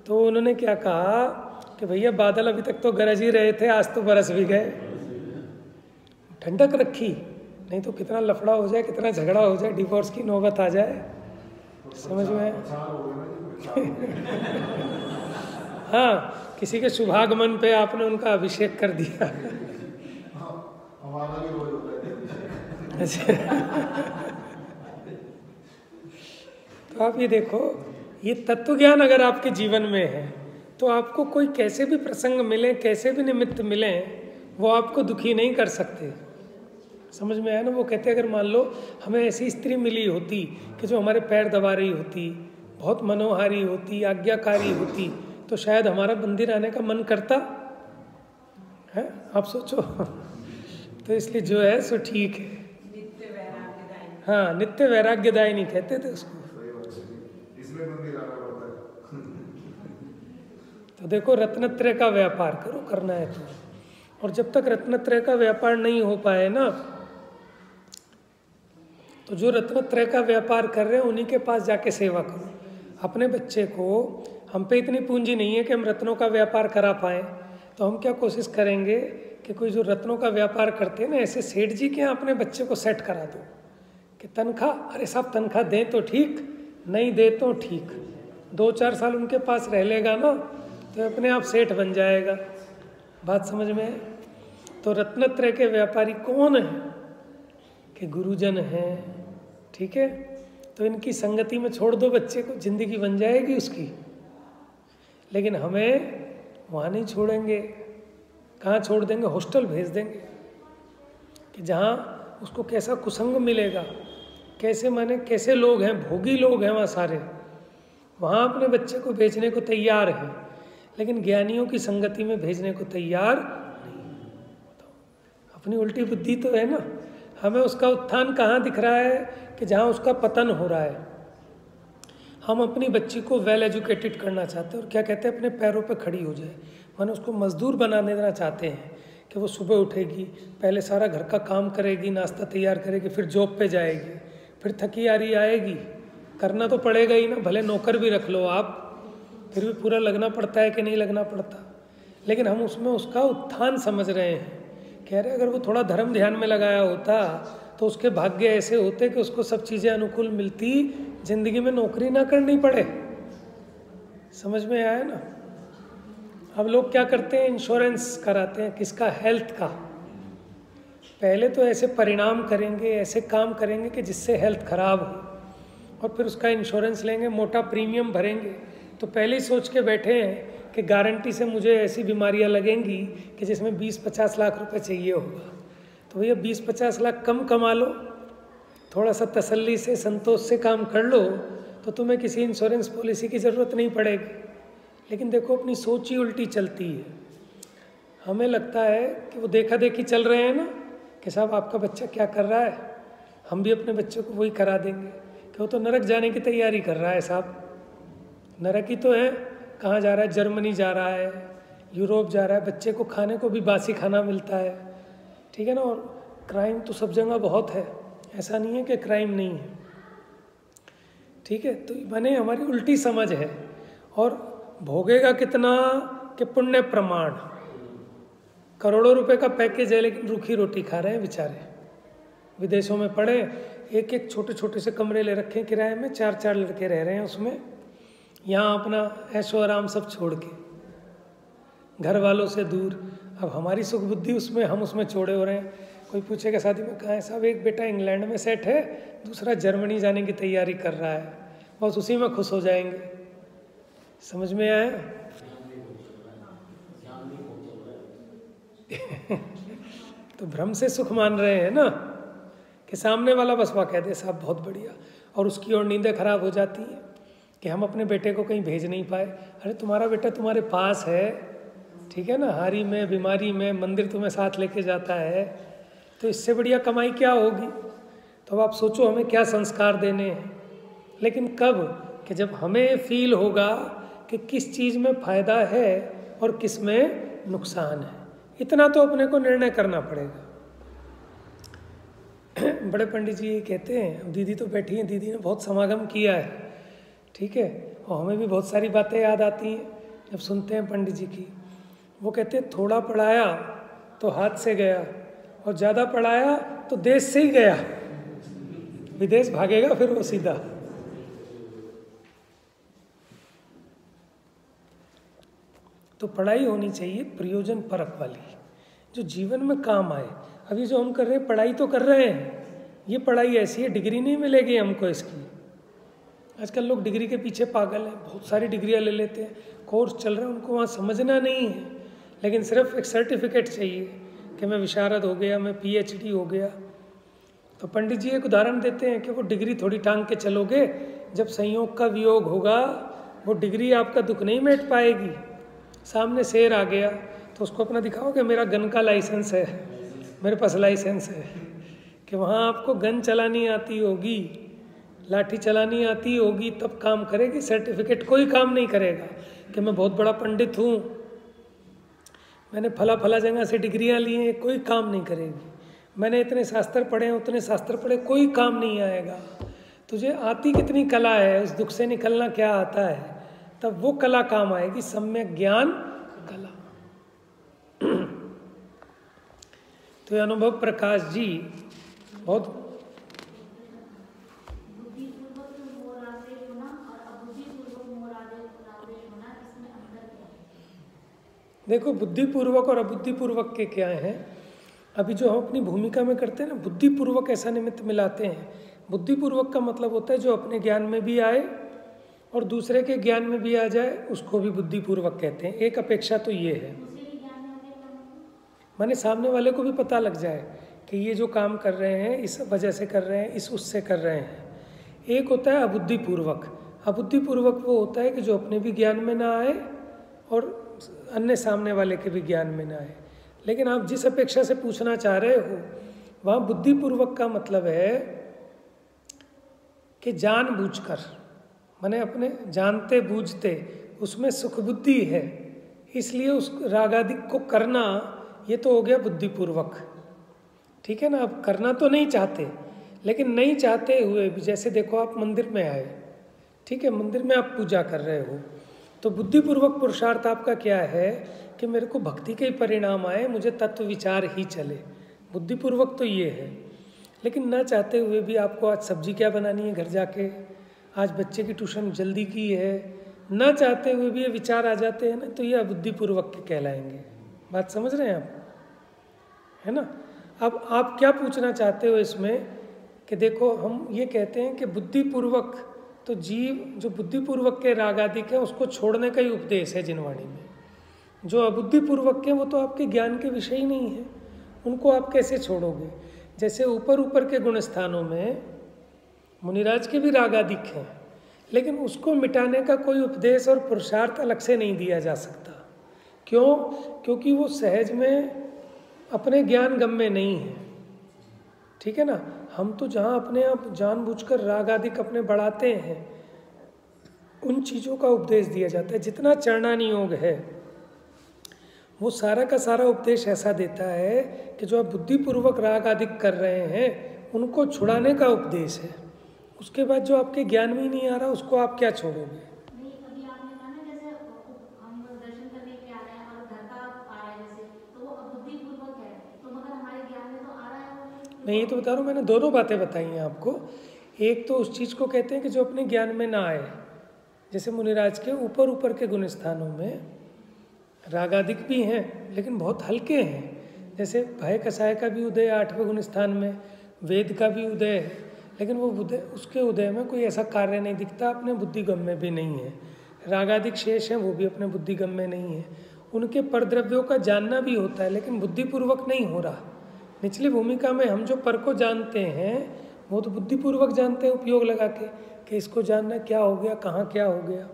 तो उन्होंने क्या कहा कि भैया बादल अभी तक तो गरज ही रहे थे, आज तो बरस भी गए। ठंडक रखी, नहीं तो कितना लफड़ा हो जाए, कितना झगड़ा हो जाए, डिवोर्स की नौबत आ जाए। समझ में? हाँ, किसी के शुभागमन पे आपने उनका अभिषेक कर दिया। हमारा भी रोज होता है। तो आप ये देखो, ये तत्व ज्ञान अगर आपके जीवन में है तो आपको कोई कैसे भी प्रसंग मिले, कैसे भी निमित्त मिले, वो आपको दुखी नहीं कर सकते। समझ में आया ना? वो कहते अगर मान लो हमें ऐसी स्त्री मिली होती कि जो हमारे पैर दबा रही होती, बहुत मनोहारी होती, आज्ञाकारी होती, तो शायद हमारा मंदिर आने का मन करता है। आप सोचो। तो इसलिए जो है सो ठीक है। नित्य वैराग्यदायिनी। हाँ, नित्य वैराग्यदायिनी कहते थे उसको। इसलिए मंदिर आना पड़ता है। तो देखो, रत्नत्रय का व्यापार करो, करना है तो। और जब तक रत्नत्रय का व्यापार नहीं हो पाए ना, तो जो रत्नत्रय का व्यापार कर रहे हैं उन्हीं के पास जाके सेवा करो। अपने बच्चे को, हम पे इतनी पूंजी नहीं है कि हम रत्नों का व्यापार करा पाएँ, तो हम क्या कोशिश करेंगे कि कोई जो रत्नों का व्यापार करते हैं ना, ऐसे सेठ जी के यहाँ अपने बच्चे को सेट करा दो कि तनख्वाह, अरे साहब तनख्वाह दें तो ठीक, नहीं दे तो ठीक, 2-4 साल उनके पास रह लेगा ना तो अपने आप सेठ बन जाएगा। बात समझ में है? तो रत्नत्रय के व्यापारी कौन है? कि गुरुजन हैं। ठीक है, तो इनकी संगति में छोड़ दो बच्चे को, जिंदगी बन जाएगी उसकी। लेकिन हमें वहाँ नहीं छोड़ेंगे। कहाँ छोड़ देंगे? हॉस्टल भेज देंगे कि जहाँ उसको कैसा कुसंग मिलेगा, कैसे माने कैसे लोग हैं, भोगी लोग हैं वहाँ सारे, वहाँ अपने बच्चे को भेजने को तैयार हैं, लेकिन ज्ञानियों की संगति में भेजने को तैयार नहीं। तो अपनी उल्टी बुद्धि तो है ना। हमें उसका उत्थान कहाँ दिख रहा है? कि जहाँ उसका पतन हो रहा है। हम अपनी बच्ची को वेल एजुकेटेड करना चाहते हैं और क्या कहते हैं, अपने पैरों पे खड़ी हो जाए, माने उसको मजदूर बना देना चाहते हैं कि वो सुबह उठेगी, पहले सारा घर का काम करेगी, नाश्ता तैयार करेगी, फिर जॉब पे जाएगी, फिर थकी हारी आएगी, करना तो पड़ेगा ही ना, भले नौकर भी रख लो आप, फिर भी पूरा लगना पड़ता है कि नहीं लगना पड़ता। लेकिन हम उसमें उसका उत्थान समझ रहे हैं। कह रहे अगर वो थोड़ा धर्म ध्यान में लगाया होता तो उसके भाग्य ऐसे होते कि उसको सब चीज़ें अनुकूल मिलती, जिंदगी में नौकरी ना करनी पड़े। समझ में आया ना? अब लोग क्या करते हैं, इंश्योरेंस कराते हैं, किसका? हेल्थ का। पहले तो ऐसे परिणाम करेंगे, ऐसे काम करेंगे कि जिससे हेल्थ खराब हो, और फिर उसका इंश्योरेंस लेंगे, मोटा प्रीमियम भरेंगे। तो पहले ही सोच के बैठे हैं कि गारंटी से मुझे ऐसी बीमारियां लगेंगी कि जिसमें 20-50 लाख रुपए चाहिए होगा। तो भैया 20-50 लाख कम कमा लो, थोड़ा सा तसल्ली से, संतोष से काम कर लो, तो तुम्हें किसी इंश्योरेंस पॉलिसी की ज़रूरत नहीं पड़ेगी। लेकिन देखो, अपनी सोच ही उल्टी चलती है। हमें लगता है कि वो देखा देखी चल रहे हैं ना, कि साहब आपका बच्चा क्या कर रहा है, हम भी अपने बच्चे को वही करा देंगे, कि वो तो नरक जाने की तैयारी कर रहा है। साहब नरक ही तो है। कहाँ जा रहा है? जर्मनी जा रहा है, यूरोप जा रहा है, बच्चे को खाने को भी बासी खाना मिलता है। ठीक है ना? और क्राइम तो सब जगह बहुत है, ऐसा नहीं है कि क्राइम नहीं है। ठीक है, तो माने हमारी उल्टी समझ है। और भोगेगा कितना? कि पुण्य प्रमाण, करोड़ों रुपए का पैकेज है, लेकिन रूखी रोटी खा रहे हैं बेचारे। विदेशों में पड़े, एक एक छोटे छोटे से कमरे ले रखे हैं किराए में, 4-4 लड़के रह रहे हैं उसमें। यहाँ अपना ऐशो आराम सब छोड़ के, घर वालों से दूर। अब हमारी सुख बुद्धि उसमें, हम उसमें छोड़े हो रहे हैं। कोई पूछेगा शादी में कहाँ है? साहब एक बेटा इंग्लैंड में सेट है, दूसरा जर्मनी जाने की तैयारी कर रहा है, बस उसी में खुश हो जाएंगे। समझ में आया? तो भ्रम से सुख मान रहे हैं ना, कि सामने वाला बस वह कह दे साहब बहुत बढ़िया, और उसकी और नींदें खराब हो जाती हैं। कि हम अपने बेटे को कहीं भेज नहीं पाए। अरे तुम्हारा बेटा तुम्हारे पास है, ठीक है ना, हारी में बीमारी में मंदिर तुम्हें साथ लेके जाता है, तो इससे बढ़िया कमाई क्या होगी। तो अब आप सोचो हमें क्या संस्कार देने हैं। लेकिन कब, कि जब हमें फील होगा कि किस चीज़ में फ़ायदा है और किस में नुकसान है, इतना तो अपने को निर्णय करना पड़ेगा। बड़े पंडित जी ये कहते हैं, अब दीदी तो बैठी हैं, दीदी ने बहुत समागम किया है, ठीक है, और हमें भी बहुत सारी बातें याद आती हैं जब सुनते हैं पंडित जी की। वो कहते हैं थोड़ा पढ़ाया तो हाथ से गया, और ज़्यादा पढ़ाया तो देश से ही गया, विदेश भागेगा फिर वो सीधा। तो पढ़ाई होनी चाहिए प्रयोजन परक वाली, जो जीवन में काम आए। अभी जो हम कर रहे हैं, पढ़ाई तो कर रहे हैं, ये पढ़ाई ऐसी है, डिग्री नहीं मिलेगी हमको इसकी। आजकल लोग डिग्री के पीछे पागल हैं, बहुत सारी डिग्रियां ले लेते हैं, कोर्स चल रहे हैं, उनको वहाँ समझना नहीं है, लेकिन सिर्फ एक सर्टिफिकेट चाहिए कि मैं विशारद हो गया, मैं PhD हो गया। तो पंडित जी एक उदाहरण देते हैं कि वो डिग्री थोड़ी टांग के चलोगे, जब संयोग का वियोग होगा वो डिग्री आपका दुख नहीं मिट पाएगी। सामने शेर आ गया तो उसको अपना दिखाओ कि मेरा गन का लाइसेंस है, मेरे पास लाइसेंस है, कि वहाँ आपको गन चलानी आती होगी, लाठी चलानी आती होगी, तब काम करेगी। सर्टिफिकेट कोई काम नहीं करेगा कि मैं बहुत बड़ा पंडित हूँ, मैंने फला फला जगह से डिग्रियाँ ली हैं, कोई काम नहीं करेगी। मैंने इतने शास्त्र पढ़े हैं, उतने शास्त्र पढ़े, कोई काम नहीं आएगा। तुझे आती कितनी कला है, उस दुख से निकलना क्या आता है, तब वो कला काम आएगी, सम्यक ज्ञान कला। तो ये अनुभव प्रकाश जी बहुत देखो, बुद्धिपूर्वक और अबुद्धिपूर्वक के क्या हैं। अभी जो हम अपनी भूमिका में करते हैं ना, बुद्धिपूर्वक ऐसा निमित्त मिलाते हैं। बुद्धिपूर्वक का मतलब होता है जो अपने ज्ञान में भी आए और दूसरे के ज्ञान में भी आ जाए, उसको भी बुद्धिपूर्वक कहते हैं। एक अपेक्षा तो ये है, माने सामने वाले को भी पता लग जाए कि ये जो काम कर रहे हैं इस वजह से कर रहे हैं, इस उससे कर रहे हैं। एक होता है अबुद्धिपूर्वक। अबुद्धिपूर्वक वो होता है कि जो अपने भी ज्ञान में ना आए और अन्य सामने वाले के भी ज्ञान में ना आए। लेकिन आप जिस अपेक्षा से पूछना चाह रहे हो, वहाँ बुद्धिपूर्वक का मतलब है कि जानबूझकर, माने अपने जानते बूझते उसमें सुख बुद्धि है, इसलिए उस रागादिक को करना, ये तो हो गया बुद्धिपूर्वक, ठीक है ना। आप करना तो नहीं चाहते, लेकिन नहीं चाहते हुए भी, जैसे देखो आप मंदिर में आए, ठीक है, मंदिर में आप पूजा कर रहे हो, तो बुद्धिपूर्वक पुरुषार्थ आपका क्या है कि मेरे को भक्ति के ही परिणाम आए, मुझे तत्व विचार ही चले। बुद्धिपूर्वक तो ये है। लेकिन ना चाहते हुए भी आपको आज सब्जी क्या बनानी है घर जाके, आज बच्चे की ट्यूशन जल्दी की है, ना चाहते हुए भी ये विचार आ जाते हैं ना, तो ये अबुद्धिपूर्वक के कहलाएंगे। बात समझ रहे हैं आप, है ना। अब आप क्या पूछना चाहते हो इसमें कि देखो, हम ये कहते हैं कि बुद्धिपूर्वक तो जीव जो बुद्धिपूर्वक के रागादिक है उसको छोड़ने का ही उपदेश है जिनवाणी में। जो अबुद्धिपूर्वक के वो तो आपके ज्ञान के विषय ही नहीं है, उनको आप कैसे छोड़ोगे। जैसे ऊपर ऊपर के गुण स्थानों में मुनिराज के भी रागादिक हैं, लेकिन उसको मिटाने का कोई उपदेश और पुरुषार्थ अलग से नहीं दिया जा सकता। क्यों? क्योंकि वो सहज में अपने ज्ञान गम में नहीं है, ठीक है ना। हम तो जहाँ अपने आप जानबूझकर राग आदिक अपने बढ़ाते हैं, उन चीज़ों का उपदेश दिया जाता है। जितना चरणानियोग है वो सारा का सारा उपदेश ऐसा देता है कि जो आप बुद्धिपूर्वक राग आदिक कर रहे हैं उनको छुड़ाने का उपदेश है। उसके बाद जो आपके ज्ञान में ही नहीं आ रहा उसको आप क्या छोड़ोगे। मैं ये तो बता रहा हूँ, मैंने दोनों बातें बताई हैं आपको। एक तो उस चीज़ को कहते हैं कि जो अपने ज्ञान में ना आए, जैसे मुनिराज के ऊपर ऊपर के गुण स्थानों में रागादिक भी हैं लेकिन बहुत हल्के हैं। जैसे भय कसाय का भी उदय 8वें गुण स्थान में, वेद का भी उदय है, लेकिन वो उदय, उसके उदय में कोई ऐसा कार्य नहीं दिखता, अपने बुद्धिगम में भी नहीं है। रागादिक शेष हैं, वो भी अपने बुद्धिगम में नहीं है। उनके परद्रव्यों का जानना भी होता है लेकिन बुद्धिपूर्वक नहीं हो रहा। निचली भूमिका में हम जो पर को जानते हैं वो तो बुद्धिपूर्वक जानते हैं उपयोग लगा के, कि इसको जानना क्या हो गया, कहाँ क्या हो गया।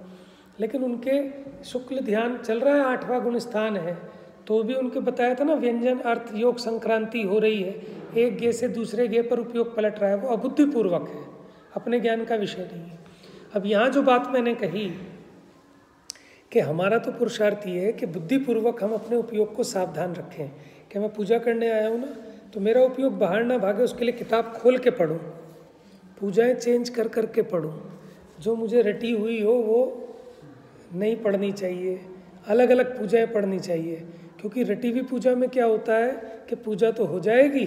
लेकिन उनके शुक्ल ध्यान चल रहा है, 8वां गुण स्थान है, तो भी उनके बताया था ना व्यंजन अर्थ योग संक्रांति हो रही है, एक गे से दूसरे गे पर उपयोग पलट रहा है, वो अबुद्धिपूर्वक है, अपने ज्ञान का विषय नहीं है। अब यहाँ जो बात मैंने कही कि हमारा तो पुरुषार्थ ये है कि बुद्धिपूर्वक हम अपने उपयोग को सावधान रखें कि मैं पूजा करने आया हूँ ना, तो मेरा उपयोग बाहर ना भागे, उसके लिए किताब खोल के पढूं, पूजाएं चेंज कर कर के पढूं, जो मुझे रटी हुई हो वो नहीं पढ़नी चाहिए, अलग अलग पूजाएं पढ़नी चाहिए। क्योंकि रटी हुई पूजा में क्या होता है कि पूजा तो हो जाएगी,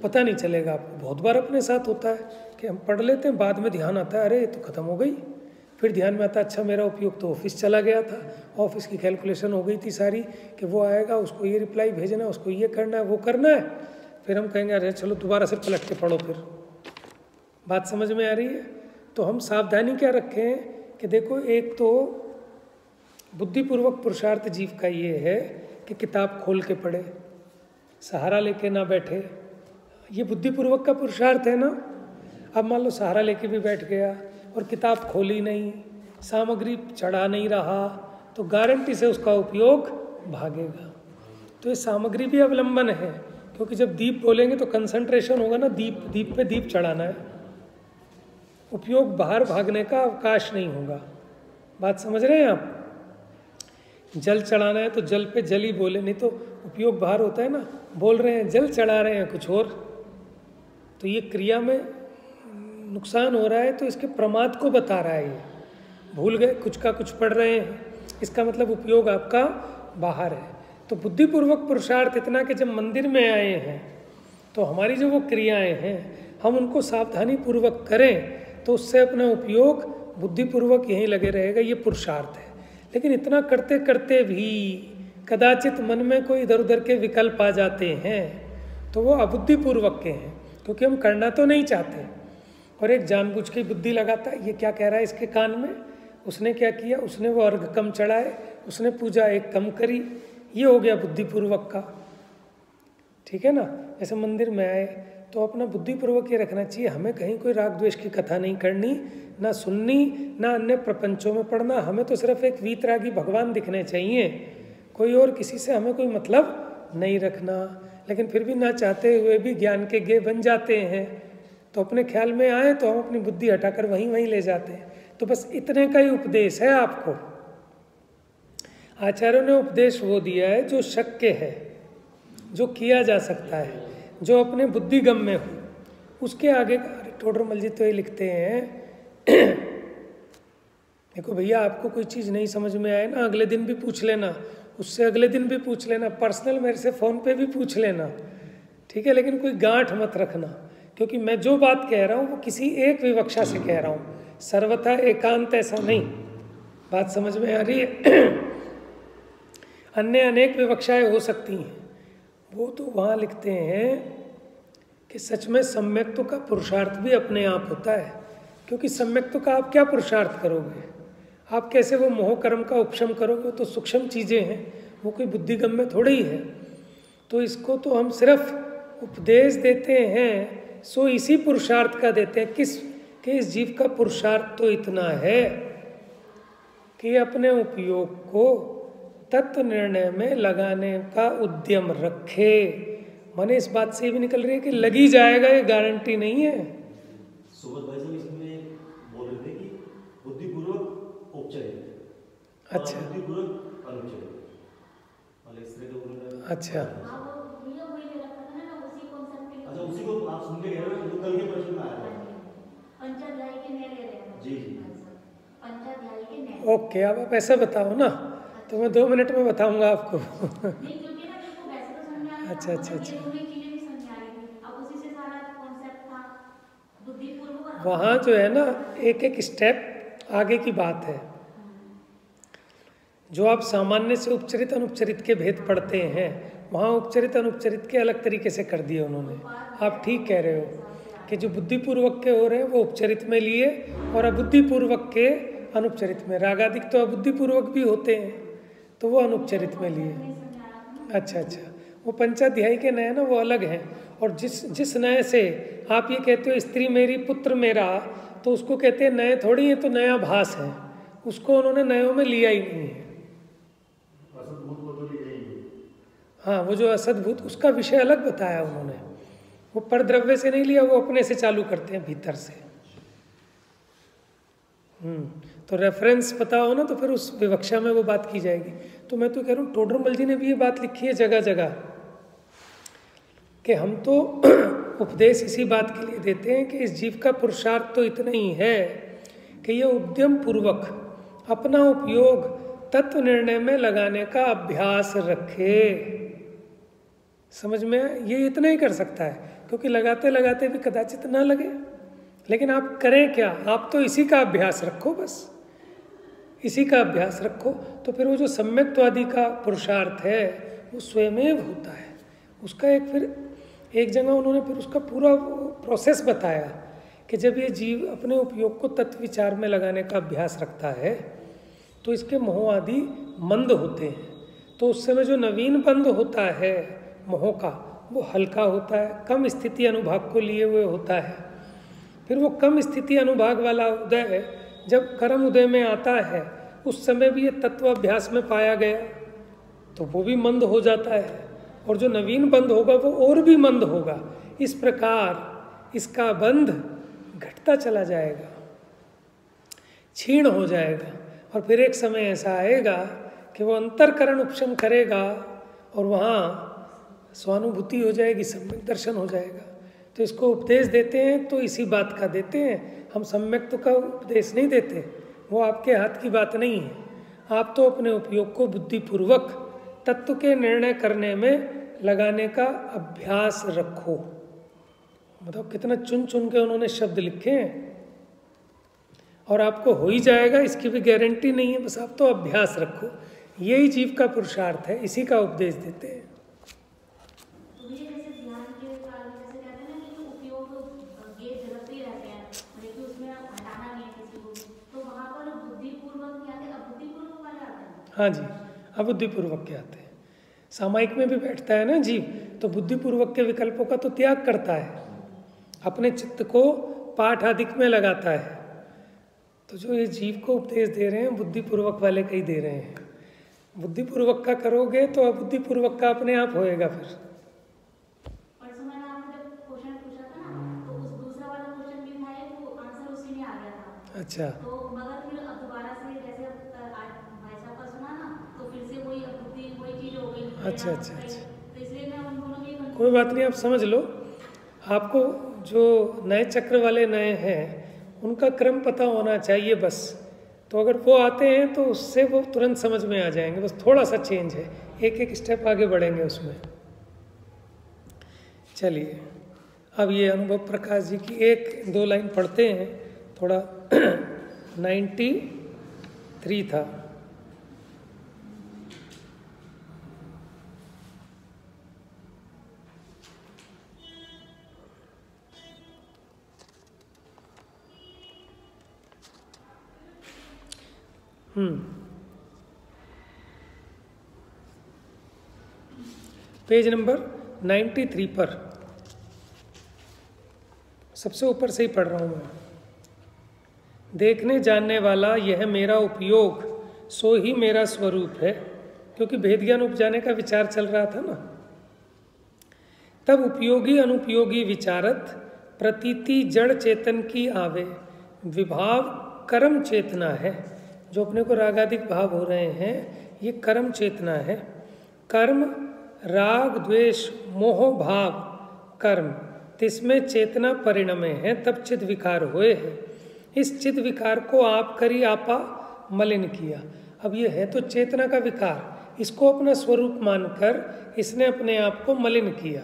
पता नहीं चलेगा आपको। बहुत बार अपने साथ होता है कि हम पढ़ लेते हैं, बाद में ध्यान आता है अरे ये तो ख़त्म हो गई, फिर ध्यान में आता है अच्छा मेरा उपयोग तो ऑफिस चला गया था, ऑफिस की कैलकुलेशन हो गई थी सारी कि वो आएगा, उसको ये रिप्लाई भेजना, उसको ये करना है, वो करना है। फिर हम कहेंगे अरे चलो दोबारा से पलट के पढ़ो। फिर बात समझ में आ रही है? तो हम सावधानी क्या रखें कि देखो, एक तो बुद्धिपूर्वक पुरुषार्थ जीव का ये है कि किताब खोल के पढ़े, सहारा लेके ना बैठे, ये बुद्धिपूर्वक का पुरुषार्थ है ना। अब मान लो सहारा लेके भी बैठ गया और किताब खोली नहीं, सामग्री चढ़ा नहीं रहा, तो गारंटी से उसका उपयोग भागेगा। तो ये सामग्री भी अवलंबन है, क्योंकि जब दीप बोलेंगे तो कंसंट्रेशन होगा ना, दीप पे दीप चढ़ाना है, उपयोग बाहर भागने का अवकाश नहीं होगा। बात समझ रहे हैं आप? जल चढ़ाना है तो जल पे जल ही बोले, नहीं तो उपयोग बाहर होता है ना, बोल रहे हैं जल चढ़ा रहे हैं कुछ और, तो ये क्रिया में नुकसान हो रहा है, तो इसके प्रमाद को बता रहा है। ये भूल गए, कुछ का कुछ पढ़ रहे हैं, इसका मतलब उपयोग आपका बाहर है। तो बुद्धिपूर्वक पुरुषार्थ इतना कि जब मंदिर में आए हैं तो हमारी जो वो क्रियाएं हैं हम उनको सावधानी पूर्वक करें, तो उससे अपना उपयोग बुद्धिपूर्वक यहीं लगे रहेगा, ये पुरुषार्थ है। लेकिन इतना करते करते भी कदाचित मन में कोई इधर उधर के विकल्प आ जाते हैं, तो वो अबुद्धिपूर्वक के हैं, क्योंकि हम करना तो नहीं चाहते। और एक जानबूझ के बुद्धि लगाता है, ये क्या कह रहा है इसके कान में, उसने क्या किया, उसने वो अर्घ कम चढ़ाए, उसने पूजा एक कम करी, ये हो गया बुद्धिपूर्वक का। ठीक है ना? जैसे मंदिर में आए तो अपना बुद्धिपूर्वक ये रखना चाहिए, हमें कहीं कोई राग द्वेष की कथा नहीं करनी, ना सुननी, ना अन्य प्रपंचों में पढ़ना, हमें तो सिर्फ एक वीतरागी भगवान दिखने चाहिए, कोई और किसी से हमें कोई मतलब नहीं रखना। लेकिन फिर भी ना चाहते हुए भी ज्ञान के गे बन जाते हैं, तो अपने ख्याल में आए तो हम अपनी बुद्धि हटाकर वहीं ले जाते हैं। तो बस इतने का ही उपदेश है आपको। आचार्यों ने उपदेश वो दिया है जो शक्य है, जो किया जा सकता है, जो अपने बुद्धिगम में हो, उसके आगे टोडरमल जी तो ये लिखते हैं देखो भैया, आपको कोई चीज़ नहीं समझ में आए ना, अगले दिन भी पूछ लेना, उससे अगले दिन भी पूछ लेना, पर्सनल मेरे से फ़ोन पे भी पूछ लेना, ठीक है? लेकिन कोई गांठ मत रखना, क्योंकि मैं जो बात कह रहा हूँ वो किसी एक विवक्षा से कह रहा हूँ, सर्वथा एकांत ऐसा नहीं। बात समझ में आ रही है? अन्य अनेक विवक्षाएं हो सकती हैं। वो तो वहाँ लिखते हैं कि सच में सम्यक्त्व का पुरुषार्थ भी अपने आप होता है, क्योंकि सम्यक्त्व का आप क्या पुरुषार्थ करोगे, आप कैसे वो मोह कर्म का उपशम करोगे, तो सूक्ष्म चीज़ें हैं, वो कोई बुद्धिगम में थोड़ी ही है। तो इसको तो हम सिर्फ उपदेश देते हैं, सो इसी पुरुषार्थ का देते हैं, किस कि इस जीव का पुरुषार्थ तो इतना है कि अपने उपयोग को तत्व निर्णय में लगाने का उद्यम रखे। माने इस बात से भी निकल रही है कि लगी जाएगा, ये गारंटी नहीं है। सुबोध भाई साहब इसमें बोल रहे थे कि बुद्धिपूर्वक औपचारिक, अच्छा, बुद्धिपूर्वक अनुपचारिक, इस तरह का बोल। अच्छा, उसी को आप सुन के कह रहे हो, कल के प्रश्न में आया था। पंचाध्यायी के न्याय ले रहे हैं जी जी, पंचाध्यायी के न्याय। ओके, अब आप ऐसा बताओ ना, तो मैं 2 मिनट में बताऊंगा आपको। नहीं, क्योंकि ना देखो वैसे तो समझ आ रहा है, अच्छा अच्छा अच्छा, ये दोनों चीजें भी समझ आ रही थी, अब उसी से सारा कॉन्सेप्ट था बुद्धिपूर्वक। वहाँ जो है ना एक एक स्टेप आगे की बात है। जो आप सामान्य से उपचरित अनुपचरित के भेद पढ़ते हैं, वहाँ उपचरित अनुपचरित के अलग तरीके से कर दिए उन्होंने। आप ठीक कह रहे हो कि जो बुद्धिपूर्वक के हो रहे हैं वो उपचरित में लिए, और अबुद्धिपूर्वक के अनुपचरित में। रागादिक तो अबुद्धिपूर्वक भी होते हैं, तो वो अनुपचरित में लिए। अच्छा अच्छा, वो पंचाध्यायी के नए ना वो अलग हैं। और जिस नए से आप ये कहते हो स्त्री मेरी पुत्र मेरा, तो उसको कहते हैं नए थोड़ी है, तो नया भास है, उसको उन्होंने नयों में लिया ही नहीं है। असद्भूत को तो लिया ही नहीं। हाँ, वो जो असद्भूत उसका विषय अलग बताया उन्होंने, वो परद्रव्य से नहीं लिया, वो अपने से चालू करते हैं भीतर से। तो रेफरेंस पता हो ना तो फिर उस विवक्षा में वो बात की जाएगी। तो मैं तो कह रहा हूँ टोडरमल जी ने भी ये बात लिखी है जगह जगह कि हम तो उपदेश इसी बात के लिए देते हैं कि इस जीव का पुरुषार्थ तो इतना ही है कि ये उद्यम पूर्वक अपना उपयोग तत्व निर्णय में लगाने का अभ्यास रखे। समझ में ये इतना ही कर सकता है, क्योंकि लगाते लगाते भी कदाचित ना लगे। लेकिन आप करें क्या, आप तो इसी का अभ्यास रखो, बस इसी का अभ्यास रखो। तो फिर वो जो सम्यक्त्वादि का पुरुषार्थ है वो स्वयमेव होता है। उसका एक जगह उन्होंने फिर उसका पूरा प्रोसेस बताया कि जब ये जीव अपने उपयोग को तत्व विचार में लगाने का अभ्यास रखता है तो इसके मोह आदि मंद होते हैं। तो उस समय जो नवीन बंद होता है मोह का, वो हल्का होता है, कम स्थिति अनुभाग को लिए हुए होता है। फिर वो कम स्थिति अनुभाग वाला उदय जब कर्म उदय में आता है, उस समय भी ये तत्वाभ्यास में पाया गया तो वो भी मंद हो जाता है, और जो नवीन बंध होगा वो और भी मंद होगा। इस प्रकार इसका बंध घटता चला जाएगा, क्षीण हो जाएगा, और फिर एक समय ऐसा आएगा कि वो अंतरकरण उपशम करेगा और वहाँ स्वानुभूति हो जाएगी, सम्यक दर्शन हो जाएगा। तो इसको उपदेश देते हैं तो इसी बात का देते हैं, हम सम्यक तो का उपदेश नहीं देते, वो आपके हाथ की बात नहीं है। आप तो अपने उपयोग को बुद्धिपूर्वक तत्व के निर्णय करने में लगाने का अभ्यास रखो। मतलब कितना चुन चुन के उन्होंने शब्द लिखे हैं, और आपको हो ही जाएगा इसकी भी गारंटी नहीं है, बस आप तो अभ्यास रखो। यही जीव का पुरुषार्थ है, इसी का उपदेश देते हैं। तो ये जैसे ध्यान के कारण जैसे कहते हैं ना कि जो उपयोग गेट झलकते ही रहते हैं, मतलब कि उसमें हटाना नहीं है किसी को भी, तो वहाँ पर बुद्धिपूर्वक क्या आते हैं, अबुद्धिपूर्वक वाले आते हैं। हाँ जी, अबुद्धिपूर्वक के आते हैं। सामायिक में भी बैठता है ना जीव, तो बुद्धिपूर्वक के विकल्पों का तो त्याग करता है, अपने चित्त को पाठ आदिक में लगाता है। तो जो ये जीव को उपदेश दे रहे हैं बुद्धिपूर्वक वाले का ही दे रहे हैं। बुद्धिपूर्वक का करोगे तो अबुद्धिपूर्वक का अपने आप होएगा। फिर परसों मैंने आपको जब क्वेश्चन पूछा था ना, तो उस दूसरा वाला क्वेश्चन भी था, वो आंसर उसी में आ गया था। अच्छा, तो मगर फिर अब दोबारा से जैसे आज भाई साहब का सुना ना, तो फिर से वही अबुद्धि वही चीज हो गई। अच्छा अच्छा अच्छा, तो इसलिए मैं उन दोनों की कोई बात नहीं, आप समझ लो। आपको जो नए चक्र वाले नए हैं उनका क्रम पता होना चाहिए बस। तो अगर वो आते हैं तो उससे वो तुरंत समझ में आ जाएंगे, बस थोड़ा सा चेंज है, एक एक स्टेप आगे बढ़ेंगे उसमें। चलिए, अब ये अनुभव प्रकाश जी की एक दो लाइन पढ़ते हैं, थोड़ा 93 था। पेज नंबर 93 पर सबसे ऊपर से ही पढ़ रहा हूँ मैं। देखने जानने वाला यह मेरा उपयोग सो ही मेरा स्वरूप है, क्योंकि भेद ज्ञान उपजाने का विचार चल रहा था ना। तब उपयोगी अनुपयोगी विचारत प्रतीति जड़ चेतन की आवे, विभाव कर्म चेतना है। जो अपने को रागादिक भाव हो रहे हैं ये कर्म चेतना है। कर्म राग द्वेष मोह भाव कर्म, तिसमें चेतना परिणमे है, तब चिद विकार हुए हैं। इस चिद विकार को आप करी आपा मलिन किया। अब ये है तो चेतना का विकार, इसको अपना स्वरूप मानकर इसने अपने आप को मलिन किया,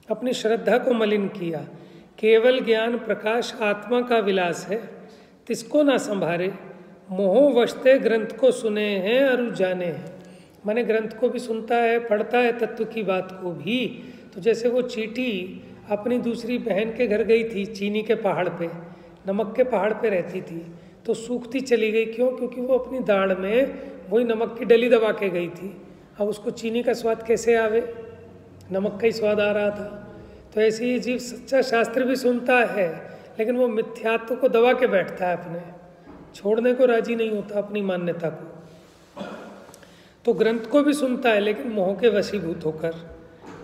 अपनी श्रद्धा को मलिन किया। केवल ज्ञान प्रकाश आत्मा का विलास है, तिसको ना संभारे। मोह वशते ग्रंथ को सुने हैं और जाने हैं। माने ग्रंथ को भी सुनता है, पढ़ता है, तत्व की बात को भी। तो जैसे वो चींटी अपनी दूसरी बहन के घर गई थी, चीनी के पहाड़ पे, नमक के पहाड़ पे रहती थी, तो सूखती चली गई। क्यों? क्योंकि वो अपनी दाढ़ में वही नमक की डली दबा के गई थी। अब उसको चीनी का स्वाद कैसे आवे? नमक का ही स्वाद आ रहा था। तो ऐसे ही जीव सच्चा शास्त्र भी सुनता है, लेकिन वो मिथ्यात्व को दबा के बैठता है, अपने छोड़ने को राजी नहीं होता अपनी मान्यता को। तो ग्रंथ को भी सुनता है, लेकिन मोह के वशीभूत होकर।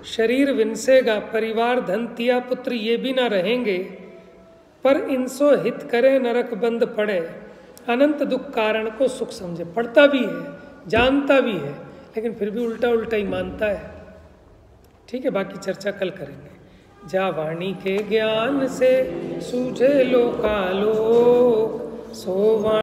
शरीर विनसेगा, परिवार धन तिया पुत्र ये भी ना रहेंगे, पर इनसो हित करे नरक बंद पड़े, अनंत दुख कारण को सुख समझे। पढ़ता भी है, जानता भी है, लेकिन फिर भी उल्टा उल्टा ही मानता है। ठीक है, बाकी चर्चा कल करेंगे। जा वाणी के ज्ञान से सूझे लोकालोक, सो